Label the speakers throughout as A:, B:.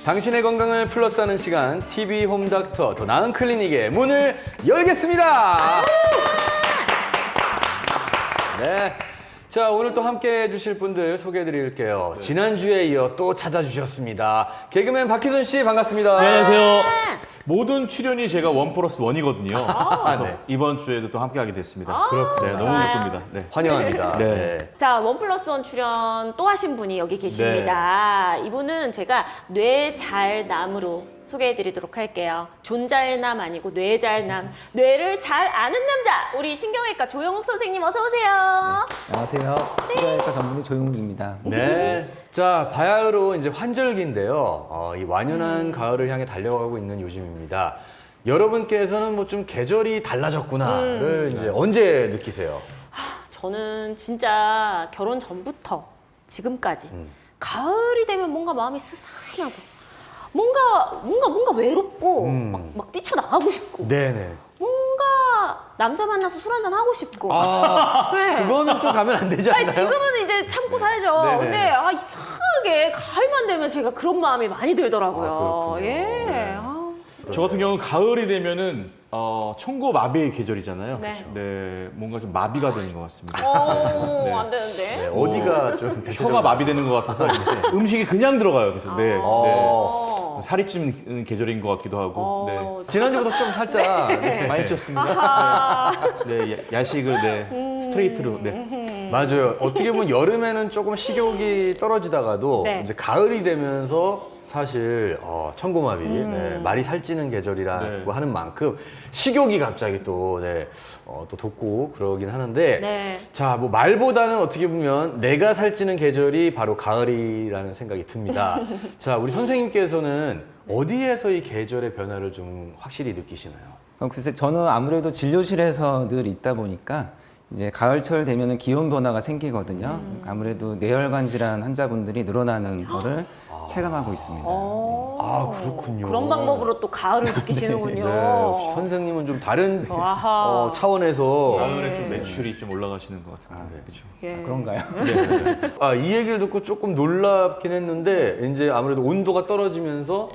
A: 당신의 건강을 플러스하는 시간 TV 홈닥터 더 나은 클리닉의 문을 열겠습니다. 네. 자, 오늘 또 함께 해주실 분들 소개해드릴게요. 네. 지난주에 이어 또 찾아주셨습니다. 개그맨 박희순 씨 반갑습니다.
B: 네, 안녕하세요. 모든 출연이 제가 1+1이거든요. 그래서
A: 네.
B: 이번 주에도 또 함께하게 됐습니다.
A: 그렇군요.
B: 네, 너무 기쁩니다. 네.
A: 환영합니다.
B: 네.
C: 자, 1+1 출연 또 하신 분이 여기 계십니다. 이분은 제가 뇌잘남으로 소개해드리도록 할게요. 존잘남 아니고 뇌잘남. 뇌를 잘 아는 남자. 우리 신경외과 조영욱 선생님 어서 오세요.
D: 안녕하세요. 신경외과 전문의 조용욱입니다.
A: 네. 자, 바야흐로 이제 환절기인데요. 이 완연한 가을을 향해 달려가고 있는 요즘입니다. 여러분께서는 뭐 좀 계절이 달라졌구나를 이제 언제 느끼세요?
C: 저는 진짜 결혼 전부터 지금까지 가을이 되면 뭔가 마음이 스산하고 뭔가 외롭고 막 뛰쳐나가고 싶고
A: 네네.
C: 뭔가 남자 만나서 술 한잔 하고 싶고 네.
A: 그거는 좀 가면 안 되지 않나요?
C: 아니, 지금은 이제 참고 살죠.
A: 네네.
C: 근데 이상하게 가을만 되면 제가 그런 마음이 많이 들더라고요.
A: 그렇군요.
C: 예.
A: 네.
B: 저 같은 경우는 가을이 되면은 청고마비의 계절이잖아요.
C: 네.
B: 네, 뭔가 좀 마비가 되는 것 같습니다.
C: 오,
B: 네.
C: 안 되는데.
A: 네, 어디가 좀
B: 혀가 마비되는 것 같아서 음식이 그냥 들어가요. 그래서 네, 네. 살이 찌는 계절인 것 같기도 하고. 네.
A: 지난주보다 좀 살짝 네.
B: 많이 쪘습니다. 네, 야식을 스트레이트로. 네.
A: 맞아요. 어떻게 보면 여름에는 조금 식욕이 떨어지다가도
C: 네.
A: 이제 가을이 되면서 사실 청고마비, 네, 말이 살찌는 계절이라고
B: 네.
A: 하는 만큼 식욕이 갑자기 또 또 돋고 그러긴 하는데
C: 네.
A: 자, 뭐 말보다는 어떻게 보면 내가 살찌는 계절이 바로 가을이라는 생각이 듭니다. 자, 우리 선생님께서는 어디에서 이 계절의 변화를 좀 확실히 느끼시나요?
D: 글쎄 저는 아무래도 진료실에서 늘 있다 보니까 이제 가을철 되면은 기온 변화가 생기거든요. 아무래도 뇌혈관 질환 환자분들이 늘어나는 거를 체감하고 있습니다.
A: 아, 그렇군요.
C: 그런 방법으로 또 가을을 느끼시는군요.
A: 네, 역시 선생님은 좀 다른
C: 아하.
A: 차원에서
B: 가을에 좀 매출이 좀 올라가시는 것 같은데. 그렇죠.
C: 예.
D: 그런가요?
A: 이 얘기를 듣고 조금 놀랍긴 했는데 이제 아무래도 온도가 떨어지면서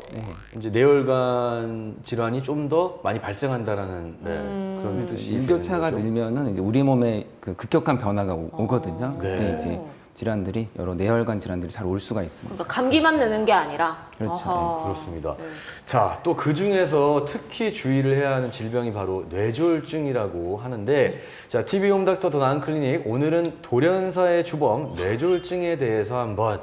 A: 이제 뇌혈관 질환이 좀 더 많이 발생한다라는 그런 뜻이
D: 일교차가
A: 있는 거죠.
D: 늘면은 이제 우리 몸에 그 급격한 변화가 오거든요.
A: 네.
D: 그때 이제 질환들이 여러 뇌혈관 질환들이 잘 올 수가 있습니다.
C: 그러니까 감기만 느는 게 아니라.
D: 그렇죠.
C: 어허.
A: 그렇습니다. 자, 또 그 중에서 특히 주의를 해야 하는 질병이 바로 뇌졸중이라고 하는데, 자, TV 홈닥터 더 나은 클리닉 오늘은 돌연사의 주범 뇌졸중에 대해서 한번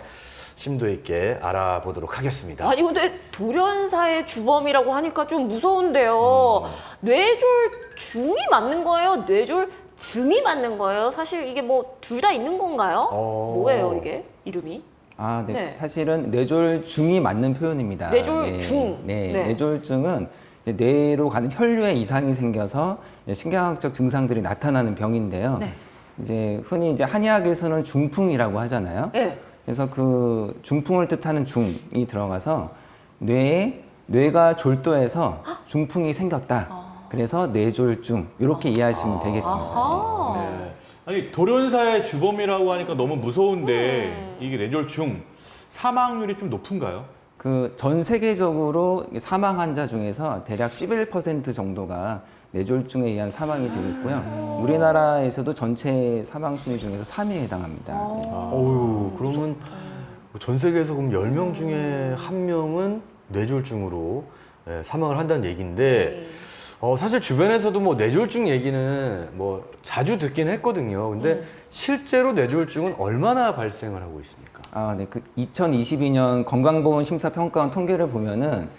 A: 심도 있게 알아보도록 하겠습니다.
C: 아니 근데 돌연사의 주범이라고 하니까 좀 무서운데요. 뇌졸중이 맞는 거예요? 뇌졸증이 맞는 거예요? 사실 이게 뭐 둘 다 있는 건가요? 뭐예요 이게 이름이?
D: 아, 네.
C: 네.
D: 사실은 뇌졸중이 맞는 표현입니다.
C: 뇌졸중.
D: 네.
C: 네.
D: 뇌졸중은 이제 뇌로 가는 혈류에 이상이 생겨서 이제 신경학적 증상들이 나타나는 병인데요.
C: 네.
D: 이제 흔히 이제 한의학에서는 중풍이라고 하잖아요.
C: 네.
D: 그래서 그 중풍을 뜻하는 중이 들어가서 뇌가 졸도해서 중풍이 생겼다. 그래서 뇌졸중 이렇게 이해하시면 되겠습니다.
C: 아하.
B: 네. 아니 돌연사의 주범이라고 하니까 너무 무서운데 이게 뇌졸중 사망률이 좀 높은가요?
D: 그 전 세계적으로 사망 환자 중에서 대략 11% 정도가 뇌졸중에 의한 사망이 되고 있고요. 우리나라에서도 전체 사망 순위 중에서 3위에 해당합니다.
A: 어유, 그러면 전 세계에서 그럼 10명 중에 1명은 뇌졸중으로 사망을 한다는 얘기인데 사실 주변에서도 뭐 뇌졸중 얘기는 뭐 자주 듣긴 했거든요. 근데 실제로 뇌졸중은 얼마나 발생을 하고 있습니까?
D: 아, 네. 그 2022년 건강보건심사평가원 통계를 보면은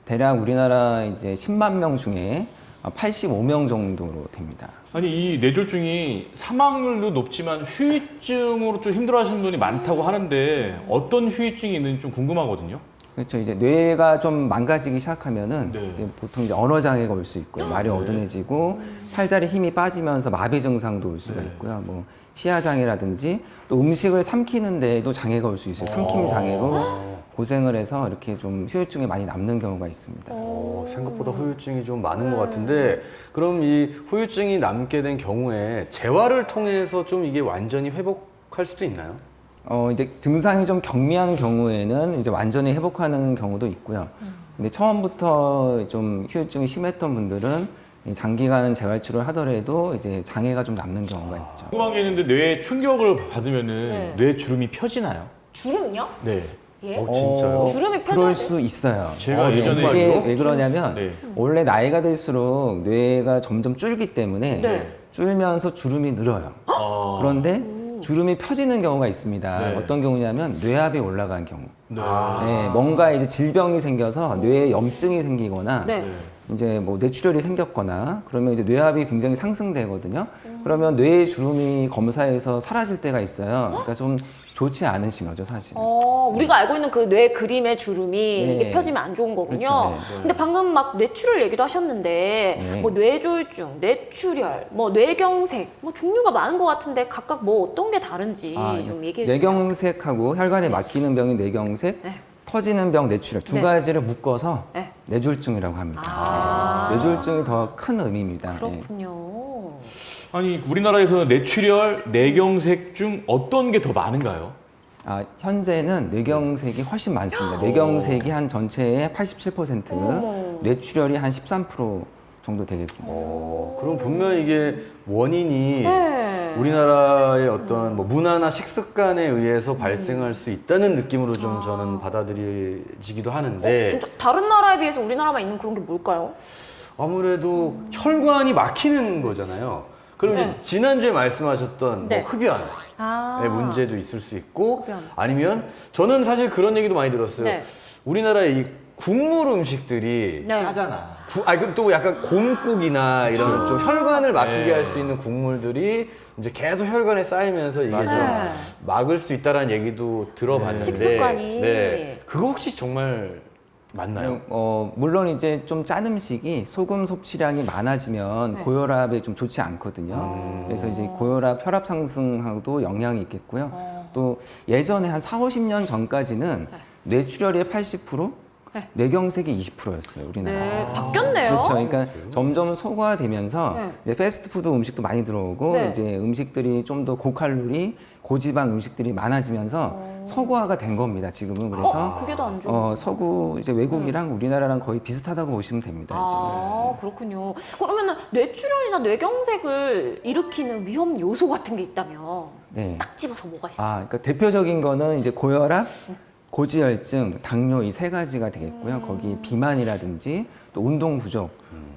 D: 대략 우리나라 이제 10만 명 중에 85명 정도로 됩니다.
B: 아니 이 뇌졸중이 사망률도 높지만 후유증으로 좀 힘들어하시는 분이 많다고 하는데 어떤 후유증이 있는지 좀 궁금하거든요.
D: 그렇죠. 이제 뇌가 좀 망가지기 시작하면은
B: 네.
D: 이제 보통 이제 언어 장애가 올 수 있고요. 말이 어둔해지고 팔다리 힘이 빠지면서 마비 증상도 올 수가 있고요. 뭐 시야 장애라든지 또 음식을 삼키는 데에도 장애가 올 수 있어요. 삼킴 장애로 고생을 해서 이렇게 좀 후유증이 많이 남는 경우가 있습니다.
A: 생각보다 후유증이 좀 많은 것 같은데 그럼 이 후유증이 남게 된 경우에 재활을 통해서 좀 이게 완전히 회복할 수도 있나요?
D: 이제 증상이 좀 경미한 경우에는 이제 완전히 회복하는 경우도 있고요. 근데 처음부터 좀 후유증이 심했던 분들은 이 장기간 재활치료를 하더라도 이제 장애가 좀 남는 경우가 있죠.
B: 궁금한 게 있는데 뇌에 충격을 받으면은
C: 네.
B: 뇌 주름이 펴지나요?
C: 주름요?
B: 네.
C: 예?
A: 진짜요?
C: 주름이 펴져야
D: 그럴
C: 돼?
D: 수 있어요.
B: 제가 예전에
D: 이게 왜 그러냐면
B: 네.
D: 원래 나이가 들수록 뇌가 점점 줄기 때문에
C: 네.
D: 줄면서 주름이 늘어요.
B: 아.
D: 그런데 주름이 펴지는 경우가 있습니다.
B: 네.
D: 어떤 경우냐면 뇌압이 올라간 경우.
B: 네.
D: 네, 뭔가 이제 질병이 생겨서 뇌에 염증이 생기거나
C: 네.
D: 이제 뭐 뇌출혈이 생겼거나 그러면 이제 뇌압이 굉장히 상승되거든요. 그러면 뇌의 주름이 검사에서 사라질 때가 있어요. 그러니까 좀 좋지 않으신 거죠, 사실.
C: 우리가 알고 있는 그 뇌 그림의 주름이
D: 네.
C: 이게 펴지면 안 좋은 거군요.
D: 그렇죠, 네.
C: 근데 방금 막 뇌출혈 얘기도 하셨는데
D: 네.
C: 뭐 뇌졸중, 뇌출혈, 뭐 뇌경색 뭐 종류가 많은 것 같은데 각각 뭐 어떤 게 다른지 좀 얘기해 주세요.
D: 뇌경색하고 혈관에 막히는 병이 뇌경색,
C: 네.
D: 터지는 병 뇌출혈 두
C: 네.
D: 가지를 묶어서
C: 네.
D: 뇌졸중이라고 합니다.
C: 아.
D: 네. 뇌졸중이 더 큰 의미입니다. 네.
C: 그렇군요.
B: 아니 우리나라에서는 뇌출혈, 뇌경색 중 어떤 게 더 많은가요?
D: 현재는 뇌경색이 훨씬 많습니다. 뇌경색이 한 전체의 87%,
C: 어머.
D: 뇌출혈이 한 13% 정도 되겠습니다.
A: 그럼 분명히 이게 원인이
C: 네.
A: 우리나라의 어떤 뭐 문화나 식습관에 의해서 발생할 수 있다는 느낌으로 좀 저는 받아들여지기도 하는데
C: 진짜 다른 나라에 비해서 우리나라만 있는 그런 게 뭘까요?
A: 아무래도 혈관이 막히는 거잖아요. 그럼
C: 네.
A: 이제 지난주에 말씀하셨던
C: 네.
A: 뭐 흡연의
C: 아.
A: 문제도 있을 수 있고
C: 흡연.
A: 아니면 저는 사실 그런 얘기도 많이 들었어요.
C: 네.
A: 우리나라의 이 국물 음식들이
C: 네.
B: 짜잖아.
A: 그럼 또 약간 곰국이나 이런 좀 혈관을 막히게
B: 네.
A: 할 수 있는 국물들이 이제 계속 혈관에 쌓이면서 이게 좀
C: 맞아요.
A: 막을 수 있다라는 얘기도 들어봤는데
C: 식습관이.
A: 네. 그거 혹시 정말 맞나요?
D: 물론 이제 좀 짠 음식이 소금 섭취량이 많아지면
C: 네.
D: 고혈압에 좀 좋지 않거든요. 그래서 이제 고혈압, 혈압 상승하고도 영향이 있겠고요. 또 예전에 한 4, 50년 전까지는 뇌출혈의 80%,
C: 네.
D: 뇌경색이 20%였어요, 우리나라.
C: 네, 바뀌었네요.
D: 그렇죠. 그러니까 점점 소과되면서
C: 네.
D: 이제 패스트푸드 음식도 많이 들어오고
C: 네.
D: 이제 음식들이 좀 더 고칼로리, 고지방 음식들이 많아지면서 서구화가 된 겁니다. 지금은 그래서
C: 그게 더 안 좋은
D: 서구 이제 외국이랑 우리나라랑 거의 비슷하다고 보시면 됩니다.
C: 아, 그렇군요. 그러면은 뇌출혈이나 뇌경색을 일으키는 위험 요소 같은 게 있다면
D: 네.
C: 딱 집어서 뭐가 있어요?
D: 그러니까 대표적인 거는 이제 고혈압, 고지혈증, 당뇨 이 세 가지가 되겠고요. 거기 비만이라든지 또 운동 부족,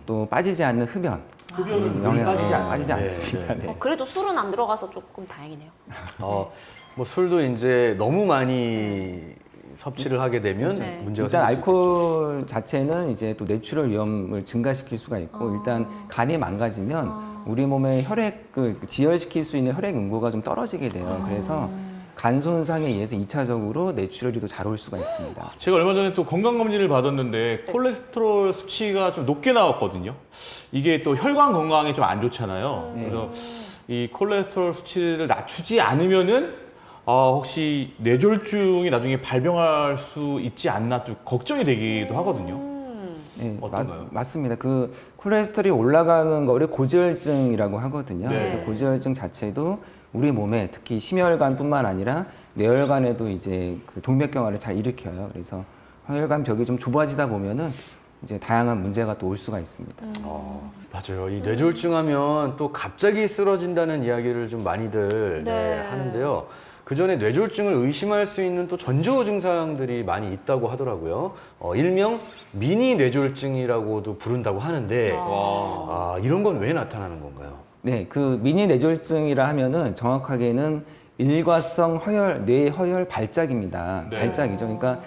D: 또 빠지지 않는 흡연.
B: 흡연은
D: 영향
B: 빠지지 않아요.
D: 않습니다.
A: 네,
D: 네.
C: 그래도 술은 안 들어가서 조금 다행이네요.
A: 뭐 술도 이제 너무 많이 섭취를 하게 되면
C: 네.
A: 문제가
D: 일단
A: 생길 수
D: 알코올 자체는 이제 또 뇌출혈 위험을 증가시킬 수가 있고 일단 간이 망가지면 우리 몸의 혈액을 지혈시킬 수 있는 혈액 응고가 좀 떨어지게 돼요. 그래서 간 손상에 의해서 2차적으로 뇌출혈이 더 잘 올 수가 있습니다.
B: 제가 얼마 전에 또 건강검진을 받았는데 콜레스테롤 수치가 좀 높게 나왔거든요. 이게 또 혈관 건강에 좀 안 좋잖아요. 그래서 이 콜레스테롤 수치를 낮추지 않으면은 혹시 뇌졸중이 나중에 발병할 수 있지 않나 또 걱정이 되기도 하거든요.
D: 네,
B: 어떤가요?
D: 맞습니다. 그 콜레스테롤이 올라가는 거를 고지혈증이라고 하거든요.
B: 네.
D: 그래서 고지혈증 자체도 우리 몸에 특히 심혈관뿐만 아니라 뇌혈관에도 이제 그 동맥경화를 잘 일으켜요. 그래서 혈관 벽이 좀 좁아지다 보면은 이제 다양한 문제가 또 올 수가 있습니다.
A: 맞아요. 이 뇌졸중하면 또 갑자기 쓰러진다는 이야기를 좀 많이들
C: 네.
A: 하는데요. 그 전에 뇌졸중을 의심할 수 있는 또 전조 증상들이 많이 있다고 하더라고요. 일명 미니 뇌졸중이라고도 부른다고 하는데 이런 건 왜 나타나는 건가요?
D: 네, 그 미니 뇌졸중이라 하면은 정확하게는 일과성 뇌허혈 발작입니다.
B: 네.
D: 발작이죠. 그러니까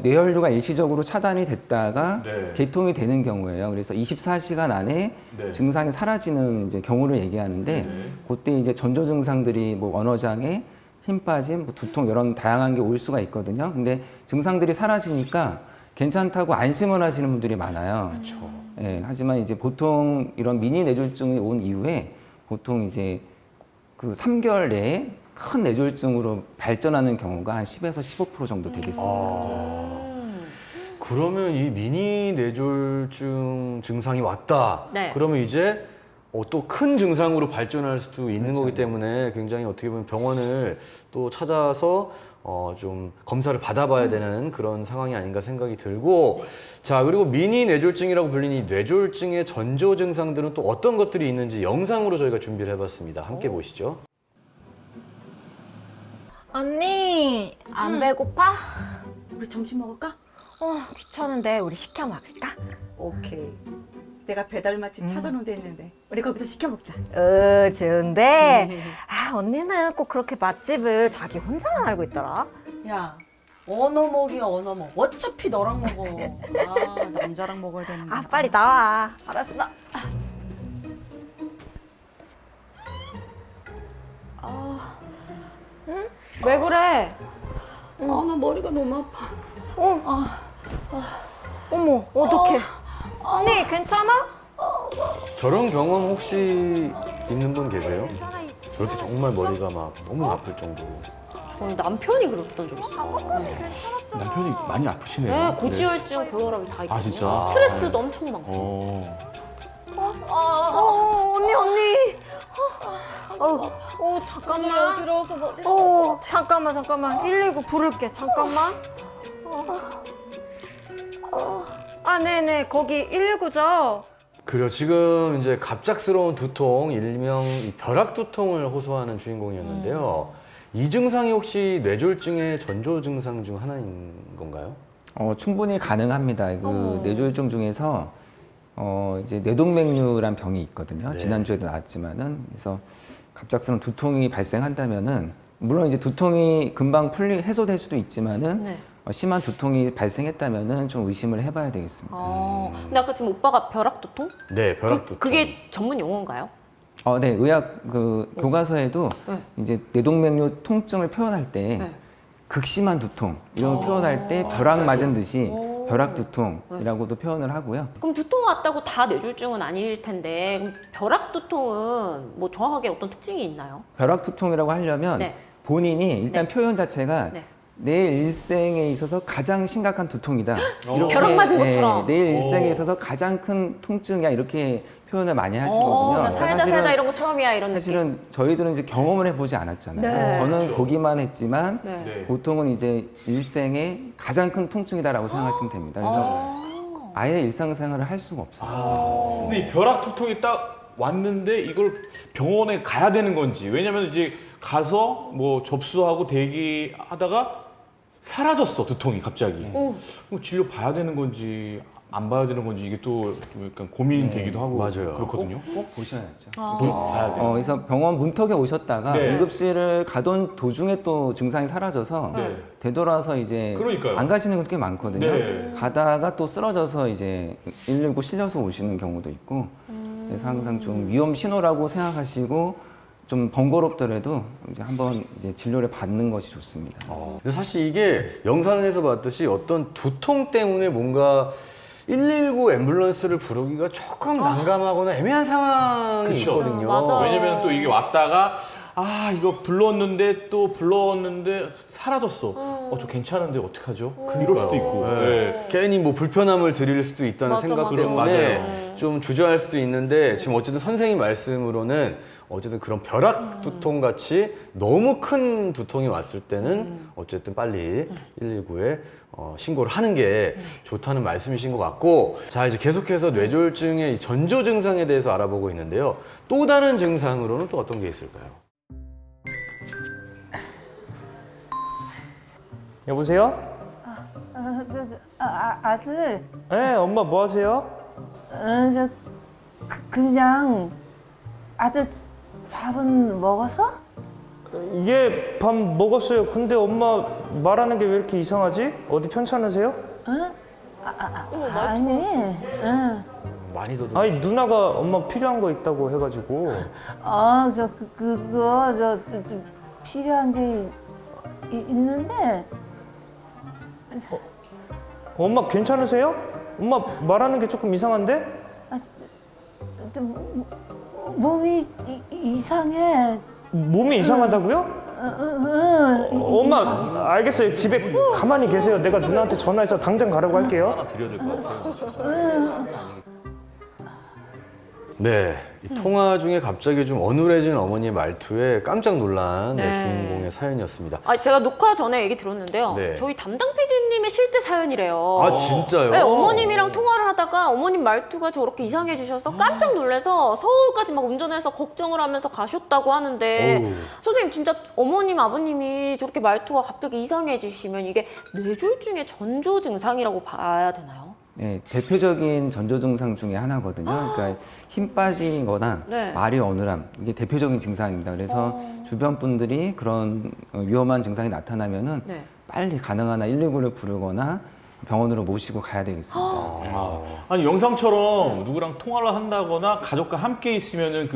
D: 뇌혈류가 일시적으로 차단이 됐다가
B: 네.
D: 개통이 되는 경우예요. 그래서 24시간 안에
B: 네.
D: 증상이 사라지는 이제 경우를 얘기하는데 그때 이제 전조 증상들이 뭐 언어장애, 힘 빠짐, 뭐 두통 이런 다양한 게 올 수가 있거든요. 근데 증상들이 사라지니까 괜찮다고 안심을 하시는 분들이 많아요. 예, 하지만 이제 보통 이런 미니 뇌졸중이 온 이후에 보통 이제 그 3개월 내에 큰 뇌졸중으로 발전하는 경우가 한 10에서 15% 정도 되겠습니다.
A: 그러면 이 미니 뇌졸중 증상이 왔다.
C: 네.
A: 그러면 이제 또 큰 증상으로 발전할 수도 있는 거기 때문에 굉장히 어떻게 보면 병원을 또 찾아서 좀 검사를 받아봐야 되는 그런 상황이 아닌가 생각이 들고, 자, 그리고 미니 뇌졸중이라고 불리는 이 뇌졸중의 전조 증상들은 또 어떤 것들이 있는지 영상으로 저희가 준비를 해봤습니다. 함께 보시죠.
E: 언니, 안 배고파?
F: 우리 점심 먹을까?
E: 귀찮은데 우리 시켜 먹을까?
F: 오케이. 내가 배달 맛집 찾아놓은 데 있는데 우리 거기서 시켜 먹자.
E: 좋은데. 언니는 꼭 그렇게 맛집을 자기 혼자만 알고 있더라.
F: 야, 언어 먹이야 언어 먹. 어차피 너랑 먹어. 남자랑 먹어야 되는데.
E: 빨리 나와.
F: 알았어. 나.
E: 왜 그래?
F: 나 머리가 너무 아파.
E: 어머, 어떡해. 언니, 괜찮아?
A: 저런 경험 혹시 있는 분 계세요? 저렇게 정말 머리가 막 너무 아플 정도로.
C: 저는 남편이 그랬던 적 있어요.
B: 남편이 많이 아프시네요.
C: 네, 고지혈증, 고혈압이 다 있거든요.
B: 진짜?
C: 스트레스도 엄청 많고.
E: 언니. 잠깐만.
F: 들어서 뭐.
E: 잠깐만. 119 부를게. 잠깐만. 네네. 거기 119죠?
A: 그래요. 지금 이제 갑작스러운 두통, 일명 이 벼락 두통을 호소하는 주인공이었는데요. 이 증상이 혹시 뇌졸중의 전조 증상 중 하나인 건가요?
D: 충분히 가능합니다. 그 뇌졸중 중에서 이제 뇌동맥류란 병이 있거든요.
A: 네.
D: 지난주에도 나왔지만은, 그래서 갑작스러운 두통이 발생한다면은, 물론 이제 두통이 금방 해소될 수도 있지만은,
C: 네.
D: 심한 두통이 발생했다면은 좀 의심을 해봐야 되겠습니다.
C: 근데 아까 지금 오빠가 벼락두통?
A: 네, 벼락 두통.
C: 그게 전문 용어인가요?
D: 네, 의학 교과서에도
C: 네.
D: 이제 뇌동맥류 통증을 표현할 때
C: 네.
D: 극심한 두통 이런 걸 표현할 때 벼락 맞은 듯이 벼락 두통이라고도 표현을 하고요.
C: 그럼 두통 왔다고 다 뇌졸중은 아닐 텐데 그럼 벼락두통은 뭐 정확하게 어떤 특징이 있나요?
D: 벼락 두통이라고 하려면
C: 네.
D: 본인이 일단 표현 자체가
C: 네.
D: 내 일생에 있어서 가장 심각한 두통이다. 이렇게,
C: 벼락 맞은 것처럼.
D: 내 일생에 있어서 가장 큰 통증이야 이렇게 표현을 많이 하시거든요.
C: 나 살다 이런 거 처음이야 이런 느낌.
D: 사실은 저희들은 이제 경험을 해보지 않았잖아요.
C: 네.
D: 저는 보기만 했지만
C: 네.
B: 네.
D: 보통은 이제 일생의 가장 큰 통증이다라고 생각하시면 됩니다. 그래서 아예 일상생활을 할 수가 없어요.
B: 근데 이 벼락 두통이 딱 왔는데 이걸 병원에 가야 되는 건지, 왜냐면 이제 가서 뭐 접수하고 대기하다가 사라졌어, 두통이 갑자기. 뭐 진료 봐야 되는 건지 안 봐야 되는 건지 이게 또 좀 약간 고민이 되기도 하고
A: 맞아요.
B: 그렇거든요.
D: 꼭 보셔야죠.
B: 봐야 돼요.
D: 그래서 병원 문턱에 오셨다가
B: 네.
D: 응급실을 가던 도중에 또 증상이 사라져서
B: 네.
D: 되돌아서 이제
B: 그러니까요.
D: 안 가시는 분들 꽤 많거든요.
B: 네.
D: 가다가 또 쓰러져서 이제 119 실려서 오시는 경우도 있고, 그래서 항상 좀 위험 신호라고 생각하시고 좀 번거롭더라도 이제 한번 이제 진료를 받는 것이 좋습니다.
A: 근데 사실 이게 영상에서 봤듯이 어떤 두통 때문에 뭔가 119 앰뷸런스를 부르기가 조금 난감하거나 애매한 상황이
B: 그쵸.
A: 있거든요.
C: 맞아.
B: 왜냐면 또 이게 왔다가 이거 불렀는데 사라졌어. 저 괜찮은데 어떡하죠? 이럴 수도 있고. 네.
A: 괜히 뭐 불편함을 드릴 수도 있다는
C: 맞아,
A: 생각
C: 맞아.
A: 때문에
B: 맞아요.
A: 좀 주저할 수도 있는데, 지금 어쨌든 선생님 말씀으로는 어쨌든 그런 벼락 두통 같이 너무 큰 두통이 왔을 때는 어쨌든 빨리 119에 신고를 하는 게 좋다는 말씀이신 것 같고, 자, 이제 계속해서 뇌졸중의 이 전조 증상에 대해서 알아보고 있는데요. 또 다른 증상으로는 또 어떤 게 있을까요?
G: 여보세요?
H: 아들,
G: 네, 엄마 뭐 하세요?
H: 그냥 아들 밥은 먹어서?
G: 예, 밥 먹었어요. 근데 엄마 말하는 게 왜 이렇게 이상하지? 어디 편찮으세요?
H: 응? 아니, 응.
A: 많이 더듬.
G: 아니, 누나가 엄마 필요한 거 있다고 해가지고.
H: 그거 필요한 게 있는데.
G: 엄마 괜찮으세요? 엄마 말하는 게 조금 이상한데?
H: 몸이 이상해.
G: 몸이 이상하다고요? 엄마 알겠어요. 집에 가만히 계세요. 내가 누나한테 전화해서 당장 가라고 할게요.
A: 네, 이 통화 중에 갑자기 좀 어눌해진 어머니의 말투에 깜짝 놀란
C: 네.
A: 주인공의 사연이었습니다.
C: 아, 제가 녹화 전에 얘기 들었는데요.
A: 네.
C: 저희 담당 PD님의 실제 사연이래요.
A: 아, 진짜요?
C: 네, 어머님이랑 통화를 하다가 어머님 말투가 저렇게 이상해지셔서 깜짝 놀라서 서울까지 막 운전해서 걱정을 하면서 가셨다고 하는데
A: 어우.
C: 선생님 진짜 어머님, 아버님이 저렇게 말투가 갑자기 이상해지시면 이게 뇌졸중의 전조 증상이라고 봐야 되나요?
D: 네, 대표적인 전조 증상 중에 하나거든요. 그러니까 힘 빠지거나
C: 네.
D: 말이 어눌함 이게 대표적인 증상입니다. 그래서 주변 분들이 그런 위험한 증상이 나타나면은
C: 네.
D: 빨리 가능한 한 119를 부르거나 병원으로 모시고 가야 되겠습니다.
B: 아니 영상처럼 누구랑 통화를 한다거나 가족과 함께 있으면은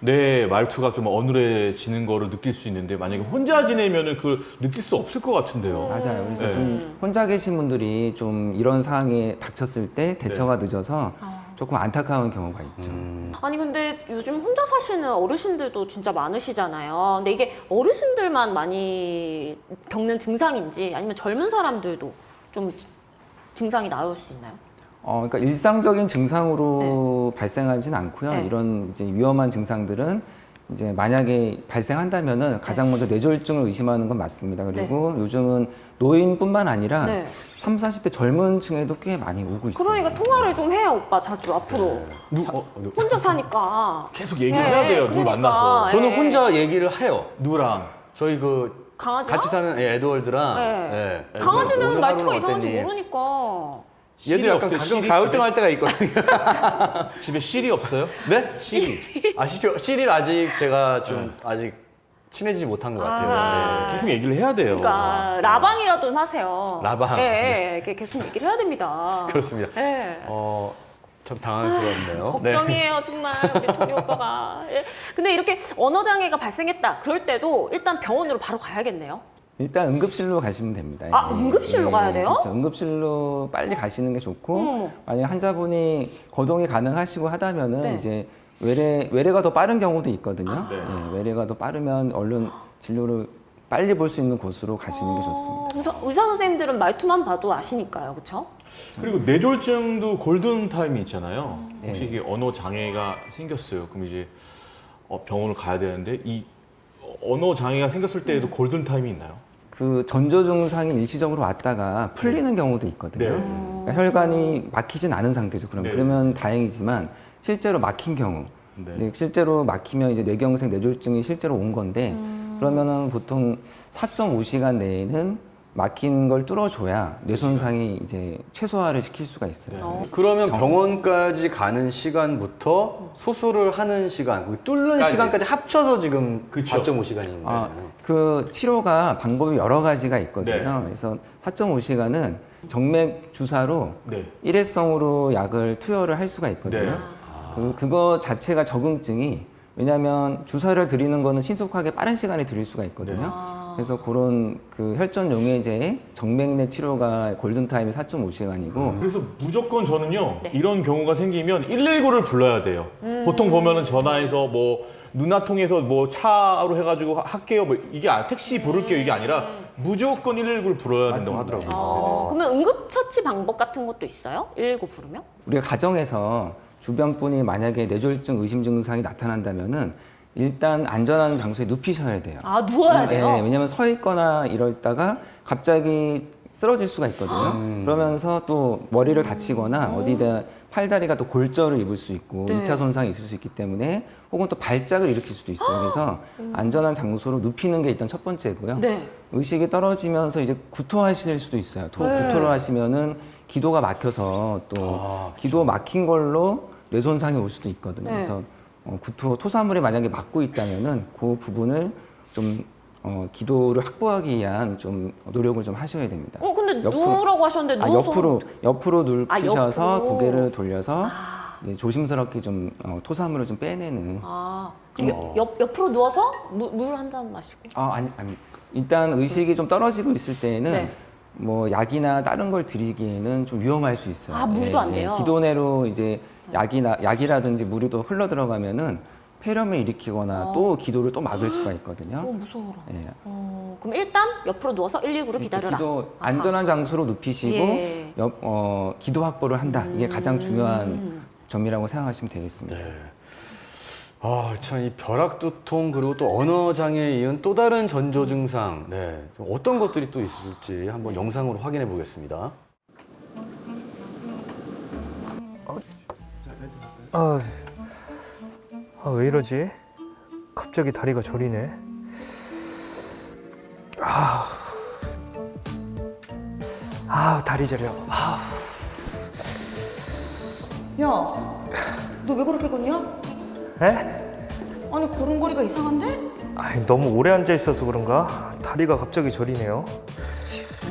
B: 내 말투가 좀 어눌해지는 거를 느낄 수 있는데 만약에 혼자 지내면은 그걸 느낄 수 없을 것 같은데요.
D: 맞아요. 그래서
B: 네.
D: 좀 혼자 계신 분들이 좀 이런 상황에 닥쳤을 때 대처가 늦어서 조금 안타까운 경우가 있죠.
C: 아니 근데 요즘 혼자 사시는 어르신들도 진짜 많으시잖아요. 근데 이게 어르신들만 많이 겪는 증상인지 아니면 젊은 사람들도 좀 증상이 나올 수 있나요?
D: 그러니까 일상적인 증상으로 발생하지는 않고요.
C: 네.
D: 이런 이제 위험한 증상들은 이제 만약에 발생한다면은 가장 먼저 뇌졸중을 의심하는 건 맞습니다. 그리고 요즘은 노인뿐만 아니라
C: 네.
D: 30, 40대 젊은 층에도 꽤 많이 오고 있어요.
C: 그러니까 통화를 좀 해요, 오빠 자주 앞으로. 혼자 사니까.
B: 계속 얘기를 해야 돼요. 누구
C: 그러니까.
B: 만나서.
A: 저는
C: 예.
A: 혼자 얘기를 해요.
B: 누구랑?
A: 저희
C: 강아지랑?
A: 같이 사는 에드월드랑
C: 네.
A: 예.
C: 강아지는
A: 오늘
C: 말투가
A: 하루는
C: 이상한지
A: 어땠니?
C: 모르니까.
A: 얘도 약간
B: 없어요?
A: 가끔
B: 실이
A: 가을등할 때가 있거든요.
B: 집에 실이 없어요?
A: 네?
B: 실이.
A: 시리를 아직 제가 좀 아직 친해지지 못한 것 같아요. 네.
B: 계속 얘기를 해야 돼요.
C: 그러니까 라방이라도 좀 하세요.
A: 라방.
C: 예, 예. 계속 얘기를 해야 됩니다.
A: 그렇습니다.
C: 예.
A: 참 당황스럽네요.
C: 걱정이에요, 정말 우리 토니 오빠가. 예. 근데 이렇게 언어 장애가 발생했다. 그럴 때도 일단 병원으로 바로 가야겠네요.
D: 일단 응급실로 가시면 됩니다.
C: 아, 응급실로 가야 돼요?
D: 그렇죠. 응급실로 빨리 가시는 게 좋고
C: 어머.
D: 만약 환자분이 거동이 가능하시고 하다면은
C: 네.
D: 이제 외래가 더 빠른 경우도 있거든요.
B: 네.
D: 예, 외래가 더 빠르면 얼른 진료를 빨리 볼 수 있는 곳으로 가시는 게 좋습니다.
C: 의사 선생님들은 말투만 봐도 아시니까요, 그렇죠?
B: 그리고 뇌졸중도 골든 타임이 있잖아요. 혹시
D: 네.
B: 이게 언어 장애가 생겼어요. 그럼 이제 병원을 가야 되는데 이 언어 장애가 생겼을 때에도 골든 타임이 있나요?
D: 그 전조 증상이 일시적으로 왔다가 풀리는 경우도 있거든요.
B: 네.
D: 그러니까 혈관이 막히진 않은 상태죠.
B: 네.
D: 그러면 다행이지만 실제로 막힌 경우,
B: 네.
D: 이제 실제로 막히면 이제 뇌경색 뇌졸중이 실제로 온 건데 그러면은 보통 4.5시간 내에는 막힌 걸 뚫어줘야 뇌 손상이 이제 최소화를 시킬 수가 있어요.
A: 그러면 병원까지 가는 시간부터 수술을 하는 시간, 그 뚫는
B: 까지.
A: 시간까지 합쳐서 지금
B: 그쵸.
A: 4.5시간인 거잖아요.
D: 그 치료가 방법이 여러 가지가 있거든요.
B: 네.
D: 그래서 4.5시간은 정맥 주사로
B: 네.
D: 일회성으로 약을 투여를 할 수가 있거든요.
B: 네.
D: 그거 자체가 적응증이 왜냐하면 주사를 드리는 거는 신속하게 빠른 시간에 드릴 수가 있거든요. 그래서 그런 그 혈전 용해제의 정맥 내 치료가 골든타임이 4.5시간이고
B: 그래서 무조건 저는요
C: 네.
B: 이런 경우가 생기면 119를 불러야 돼요. 보통 보면은 전화해서 뭐 누나 통해서 뭐 차로 해가지고 할게요. 뭐 이게 택시 부를게요 이게 아니라 무조건 119를 불러야 된다고 하더라고요.
C: 그러면 응급처치 방법 같은 것도 있어요? 119 부르면?
D: 우리가 가정에서 주변 분이 만약에 뇌졸중 의심 증상이 나타난다면은 일단 안전한 장소에 눕히셔야 돼요.
C: 아, 누워야 돼요?
D: 네, 왜냐면 서 있거나 이러다가 갑자기 쓰러질 수가 있거든요. 그러면서 또 머리를 다치거나 어디다 팔다리가 또 골절을 입을 수 있고
C: 네.
D: 2차 손상이 있을 수 있기 때문에 혹은 또 발작을 일으킬 수도 있어요. 그래서 안전한 장소로 눕히는 게 일단 첫 번째고요.
C: 네.
D: 의식이 떨어지면서 이제 구토하실 수도 있어요.
C: 네.
D: 구토를 하시면은 기도가 막혀서 또 기도 막힌 걸로 뇌손상이 올 수도 있거든요.
C: 네.
D: 그래서 토사물이 만약에 막고 있다면은 그 부분을 좀 기도를 확보하기 위한 좀 노력을 좀 하셔야 됩니다.
C: 근데
D: 옆으로-
C: 누우라고 하셨는데 누워서
D: 옆으로 눕히셔서
C: 옆으로.
D: 고개를 돌려서 이제 조심스럽게 좀 토사물을 좀 빼내는.
C: 그럼 옆으로 누워서 물 한 잔 마시고.
D: 아니. 일단 의식이 좀 떨어지고 있을 때에는
C: 네.
D: 뭐 약이나 다른 걸 드리기에는 좀 위험할 수 있어요.
C: 아, 물도 안 돼요?
D: 기도 내로 이제 약이라든지 물이 또 흘러 들어가면은 폐렴을 일으키거나 또 기도를 또 막을 수가 있거든요.
C: 무서워라.
D: 예.
C: 그럼 일단 옆으로 누워서 119를 기다려라.
D: 기도 안전한 장소로 눕히시고
C: 예.
D: 기도 확보를 한다. 이게 가장 중요한 점이라고 생각하시면 되겠습니다.
A: 네. 아, 참 이 벼락두통 그리고 또 언어장애에 이은 또 다른 전조 증상, 네, 좀 어떤 것들이 또 있을지 한번 영상으로 확인해 보겠습니다.
G: 왜 이러지? 갑자기 다리가 저리네. 다리 저려.
F: 야, 너 왜 그렇게 걷냐?
G: 에?
F: 아니 걸음걸이가 이상한데?
G: 너무 오래 앉아 있어서 그런가? 다리가 갑자기 저리네요.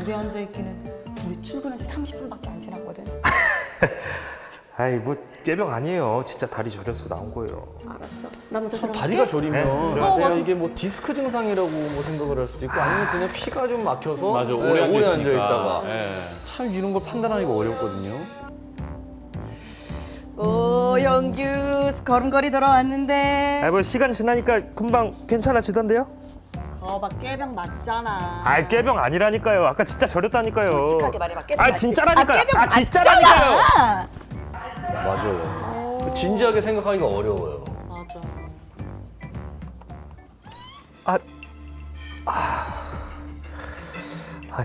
F: 오래 앉아 있기는 우리 출근한 지 30분밖에 안 지났거든.
G: 뭐 깨병 아니에요. 진짜 다리 저려서 나온 거예요.
F: 나 먼저 들어갈게.
A: 다리가 저리면
G: 들어가세요.
A: 제가 이게 뭐 디스크 증상이라고 뭐 생각을 할 수도 있고 아니면 그냥 피가 좀 막혀서
B: 맞아,
A: 네,
B: 오래 앉아
A: 앉아
B: 있으니까.
A: 있다가
B: 예.
A: 참 이런 걸 판단하기가 어렵거든요.
F: 오, 영규 걸음걸이 돌아왔는데.
G: 뭐 시간 지나니까 금방 괜찮아지던데요?
F: 거봐 깨병 맞잖아.
G: 깨병 아니라니까요. 아까 진짜 저렸다니까요.
F: 솔직하게 말해봐. 깨병 맞지?
G: 진짜라니까요.
F: 깨병
G: 진짜라니까요.
F: 맞잖아.
A: 맞아요. 진지하게 생각하기가 어려워요.
F: 맞아.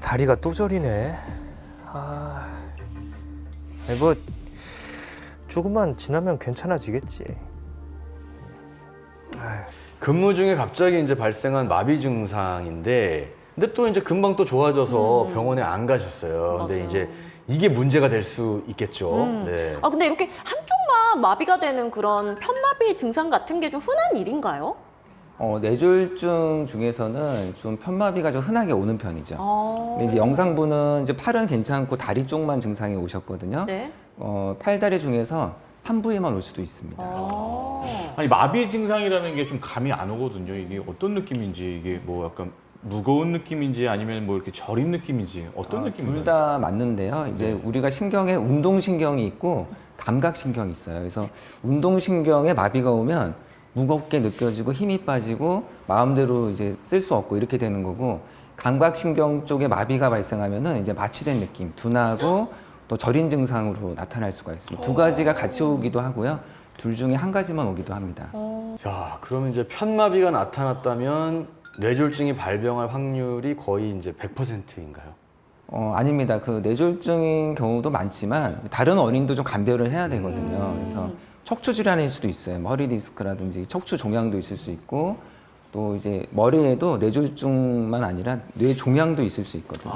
G: 다리가 또 저리네. 뭐 조금만 지나면 괜찮아지겠지.
A: 근무 중에 갑자기 이제 발생한 마비 증상인데, 근데 또 이제 금방 또 좋아져서 병원에 안 가셨어요. 근데 이제 이게 문제가 될 수 있겠죠. 네.
C: 근데 이렇게 한쪽만 마비가 되는 그런 편마비 증상 같은 게 좀 흔한 일인가요?
D: 뇌졸중 중에서는 좀 편마비가 좀 흔하게 오는 편이죠. 근데 이제 영상분은 이제 팔은 괜찮고 다리 쪽만 증상이 오셨거든요.
C: 네.
D: 팔다리 중에서 한 부위만 올 수도 있습니다.
B: 아니 마비 증상이라는 게 좀 감이 안 오거든요. 이게 어떤 느낌인지 이게 뭐 약간 무거운 느낌인지 아니면 뭐 이렇게 저린 느낌인지 어떤 느낌인가요?
D: 둘 다 맞는데요. 이제 우리가 신경에 운동신경이 있고 감각신경이 있어요. 그래서 운동신경에 마비가 오면 무겁게 느껴지고 힘이 빠지고 마음대로 이제 쓸 수 없고 이렇게 되는 거고, 감각신경 쪽에 마비가 발생하면은 이제 마취된 느낌, 둔하고 또 저린 증상으로 나타날 수가 있습니다. 두 가지가 같이 오기도 하고요. 둘 중에 한 가지만 오기도 합니다.
A: 자, 그러면 이제 편마비가 나타났다면 뇌졸중이 발병할 확률이 거의 이제 100%인가요?
D: 아닙니다. 그 뇌졸중인 경우도 많지만 다른 원인도 좀 감별을 해야 되거든요. 그래서 척추 질환일 수도 있어요. 허리 디스크라든지 척추 종양도 있을 수 있고, 또 이제 머리에도 뇌졸중만 아니라 뇌 종양도 있을 수 있거든요.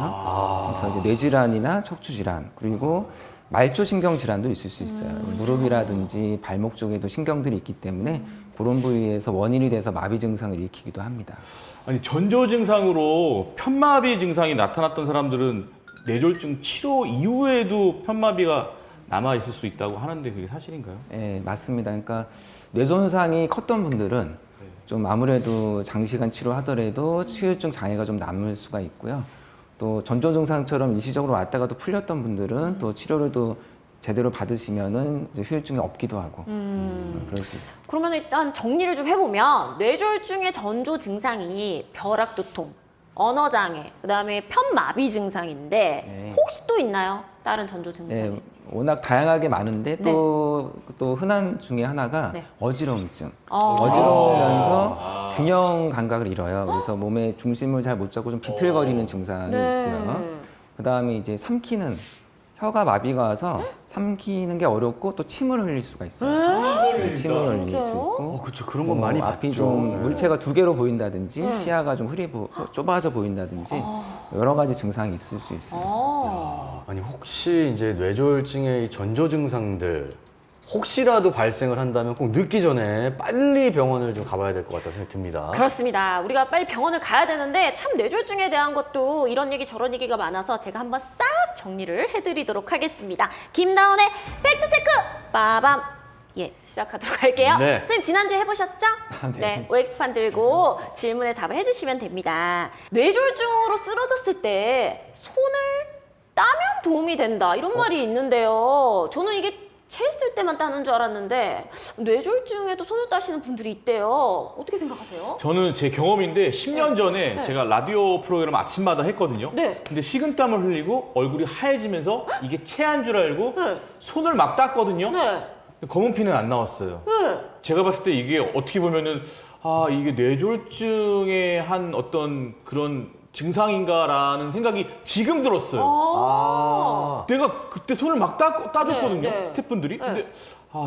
D: 그래서 이제 뇌 질환이나 척추 질환, 그리고 말초 신경 질환도 있을 수 있어요. 무릎이라든지 발목 쪽에도 신경들이 있기 때문에 그런 부위에서 원인이 돼서 마비 증상을 일으키기도 합니다.
B: 아니 전조 증상으로 편마비 증상이 나타났던 사람들은 뇌졸중 치료 이후에도 편마비가 남아 있을 수 있다고 하는데 그게 사실인가요?
D: 네, 맞습니다. 그러니까 뇌 손상이 컸던 분들은 좀 아무래도 장시간 치료하더라도 후유증 장애가 좀 남을 수가 있고요. 또 전조 증상처럼 일시적으로 왔다가도 풀렸던 분들은 또 치료를 또 제대로 받으시면은 이제 후유증이 없기도 하고 그럴 수 있어요.
C: 그러면 일단 정리를 좀 해보면 뇌졸중의 전조 증상이 벼락두통, 언어장애, 그다음에 편마비 증상인데
D: 네.
C: 혹시 또 있나요? 다른 전조 증상이?
D: 네, 워낙 다양하게 많은데 또 흔한 중에 하나가
C: 네.
D: 어지러움증. 어지러우면서 균형 감각을 잃어요. 그래서 몸에 중심을 잘 못 잡고 좀 비틀거리는 증상이
C: 네.
D: 있고요. 그다음에 이제 삼키는, 혀가 마비가 와서 삼키는 게 어렵고 또 침을 흘릴 수가 있어요. 침을 흘릴 수 있고.
A: 그렇죠. 그런 건 많이
D: 앞이
A: 봤죠.
D: 좀 물체가 두 개로 보인다든지 시야가 좀 좁아져 보인다든지 여러 가지 증상이 있을 수 있어요.
A: 아니 혹시 이제 뇌졸중의 이 전조 증상들 혹시라도 발생을 한다면 꼭 늦기 전에 빨리 병원을 좀 가봐야 될 것 같다는 생각이 듭니다.
C: 그렇습니다. 우리가 빨리 병원을 가야 되는데 참 뇌졸중에 대한 것도 이런 얘기 저런 얘기가 많아서 제가 한번 싹 정리를 해드리도록 하겠습니다. 김다운의 팩트체크 빠밤! 예, 시작하도록 할게요.
A: 네.
C: 선생님 지난주에 해보셨죠? 네. OX판 들고 질문에 답을 해주시면 됩니다. 뇌졸중으로 쓰러졌을 때 손을 따면 도움이 된다 이런 말이 있는데요. 저는 이게 체했을 때만 따는 줄 알았는데 뇌졸중에도 손을 따시는 분들이 있대요. 어떻게 생각하세요?
B: 저는 제 경험인데 10년 전에 제가 라디오 프로그램 아침마다 했거든요.
C: 네.
B: 근데 식은땀을 흘리고 얼굴이 하얘지면서 이게 체한 줄 알고
C: 네.
B: 손을 막 땄거든요.
C: 네.
B: 검은 피는 안 나왔어요. 제가 봤을 때 이게 어떻게 보면은 이게 뇌졸중의 한 어떤 그런 증상인가라는 생각이 지금 들었어요. 내가 그때 손을 막 따줬거든요.
C: 네.
B: 스태프분들이. 근데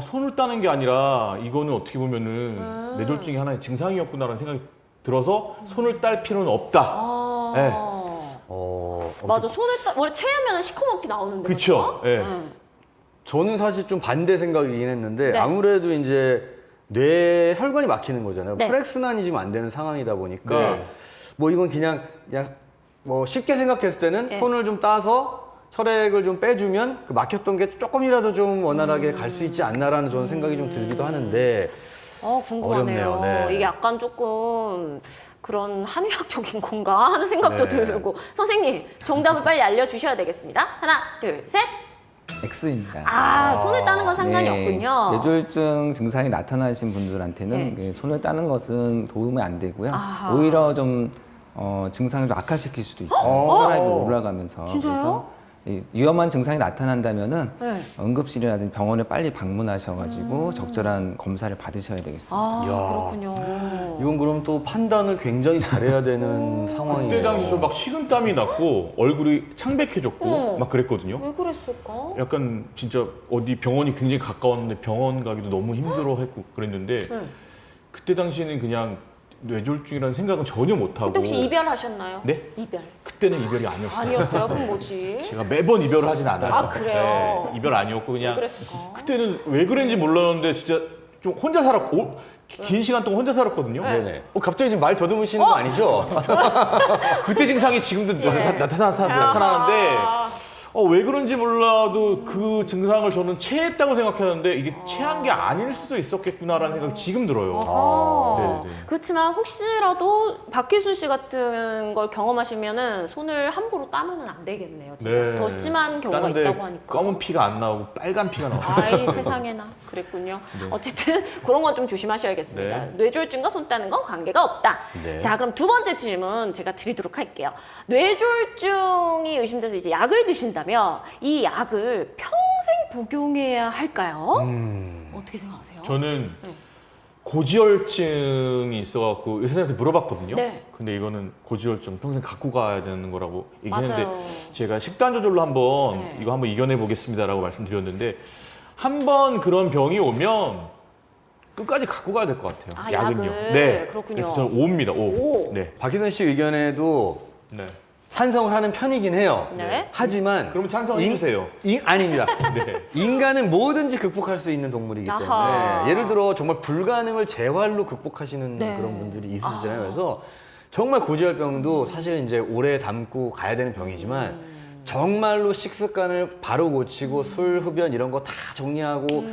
B: 손을 따는 게 아니라 이거는 어떻게 보면은 뇌졸중의 하나의 증상이었구나라는 생각이 들어서 손을 딸 필요는 없다. 네.
C: 맞아. 원래 체하면 시커먼 피 나오는데.
B: 그쵸. 예.
A: 저는 사실 좀 반대 생각이긴 했는데
C: 네.
A: 아무래도 이제 뇌 혈관이 막히는 거잖아요.
C: 네.
A: 혈액순환이 지금 안 되는 상황이다 보니까
B: 네.
A: 뭐 이건 그냥 뭐 쉽게 생각했을 때는
C: 네.
A: 손을 좀 따서 혈액을 좀 빼주면 그 막혔던 게 조금이라도 좀 원활하게 갈 수 있지 않나라는 저는 생각이 좀 들기도 하는데
C: 궁금하네요.
A: 어렵네요. 네.
C: 이게 약간 조금 그런 한의학적인 건가 하는 생각도
A: 네.
C: 들고. 선생님, 정답을 빨리 알려주셔야 되겠습니다. 하나, 둘, 셋.
D: X입니다.
C: 손을 따는 건 상관이
D: 네,
C: 없군요.
D: 뇌졸중 증상이 나타나신 분들한테는
C: 네.
D: 손을 따는 것은 도움이 안 되고요.
C: 아하.
D: 오히려 좀 증상을 좀 악화시킬 수도 있어요. 혈압이 올라가면서.
C: 진짜요?
D: 그래서 이 위험한 증상이 나타난다면은
C: 네.
D: 응급실이라든지 병원에 빨리 방문하셔가지고 적절한 검사를 받으셔야 되겠습니다.
C: 그렇군요.
A: 이건 그럼 또 판단을 굉장히 잘해야 되는 상황이에요.
B: 그때 당시 저 막 식은땀이 났고 얼굴이 창백해졌고 막 그랬거든요.
C: 왜 그랬을까?
B: 약간 진짜 어디 병원이 굉장히 가까웠는데 병원 가기도 너무 힘들어했고 그랬는데 그때 당시에는 그냥 뇌졸중이라는 생각은 전혀 못하고.
C: 그때 혹시 이별하셨나요?
B: 네?
C: 이별.
B: 그때는 이별이 아니었어요.
C: 아니었어요? 그럼 뭐지?
B: 제가 매번 이별을 하진 않아요.
C: 아, 그래요?
B: 네, 이별 아니었고
C: 왜
B: 그냥
C: 그랬을까?
B: 그때는 왜 그랬는지 몰랐는데 진짜 좀 혼자 살았고 긴 시간 동안 혼자 살았거든요.
A: 네네. 갑자기 지금 말 더듬으시는 거 아니죠?
B: 그때 증상이 지금도 나타나는데 왜 그런지 몰라도 그 증상을 저는 체했다고 생각했는데 이게 체한 게 아닐 수도 있었겠구나라는 생각이 지금 들어요. 네네.
C: 그렇지만 혹시라도 박희순 씨 같은 걸 경험하시면은 손을 함부로 따면은 안 되겠네요. 진짜
B: 네.
C: 더 심한 경우가
B: 따는데
C: 있다고 하니까.
B: 검은 피가 안 나오고 빨간 피가 나와요.
C: 아이 세상에나 그랬군요. 어쨌든 그런 건 좀 조심하셔야겠습니다.
B: 네.
C: 뇌졸중과 손 따는 건 관계가 없다.
A: 네.
C: 자, 그럼 두 번째 질문 제가 드리도록 할게요. 뇌졸중이 의심돼서 이제 약을 드신다면 이 약을 평생 복용해야 할까요? 어떻게 생각하세요?
B: 저는
C: 네.
B: 고지혈증이 있어갖고 의사한테 물어봤거든요.
C: 네.
B: 근데 이거는 고지혈증 평생 갖고 가야 되는 거라고 얘기했는데
C: 맞아요.
B: 제가 식단 조절로 한번
C: 네.
B: 이거 한번 이겨내 보겠습니다라고 말씀드렸는데 한 번 그런 병이 오면 끝까지 갖고 가야 될 것 같아요. 약은요.
C: 약을.
B: 네.
C: 그렇군요.
B: 그래서 저는 5입니다. 5.
C: 오.
B: 네.
A: 박희선 씨 의견에도
B: 네.
A: 찬성을 하는 편이긴 해요.
C: 네.
A: 하지만
B: 그럼 찬성해 주세요.
A: 아닙니다.
B: 네.
A: 인간은 뭐든지 극복할 수 있는 동물이기 때문에
C: 아하.
A: 예를 들어 정말 불가능을 재활로 극복하시는
C: 네.
A: 그런 분들이 있으시잖아요. 그래서 정말 고지혈병도 사실 이제 오래 담고 가야 되는 병이지만 정말로 식습관을 바로 고치고 술, 흡연 이런 거 다 정리하고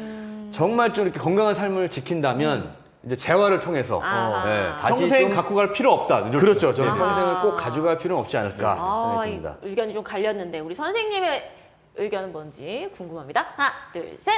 A: 정말 좀 이렇게 건강한 삶을 지킨다면 이제 재활을 통해서
C: 아하.
A: 다시
B: 평생
A: 좀
B: 갖고 갈 필요 없다. 뇌졸중.
A: 그렇죠. 저는
B: 네.
A: 평생을 꼭 가져갈 필요는 없지 않을까 생각이 듭니다.
C: 의견이 좀 갈렸는데 우리 선생님의 의견은 뭔지 궁금합니다. 하나, 둘, 셋.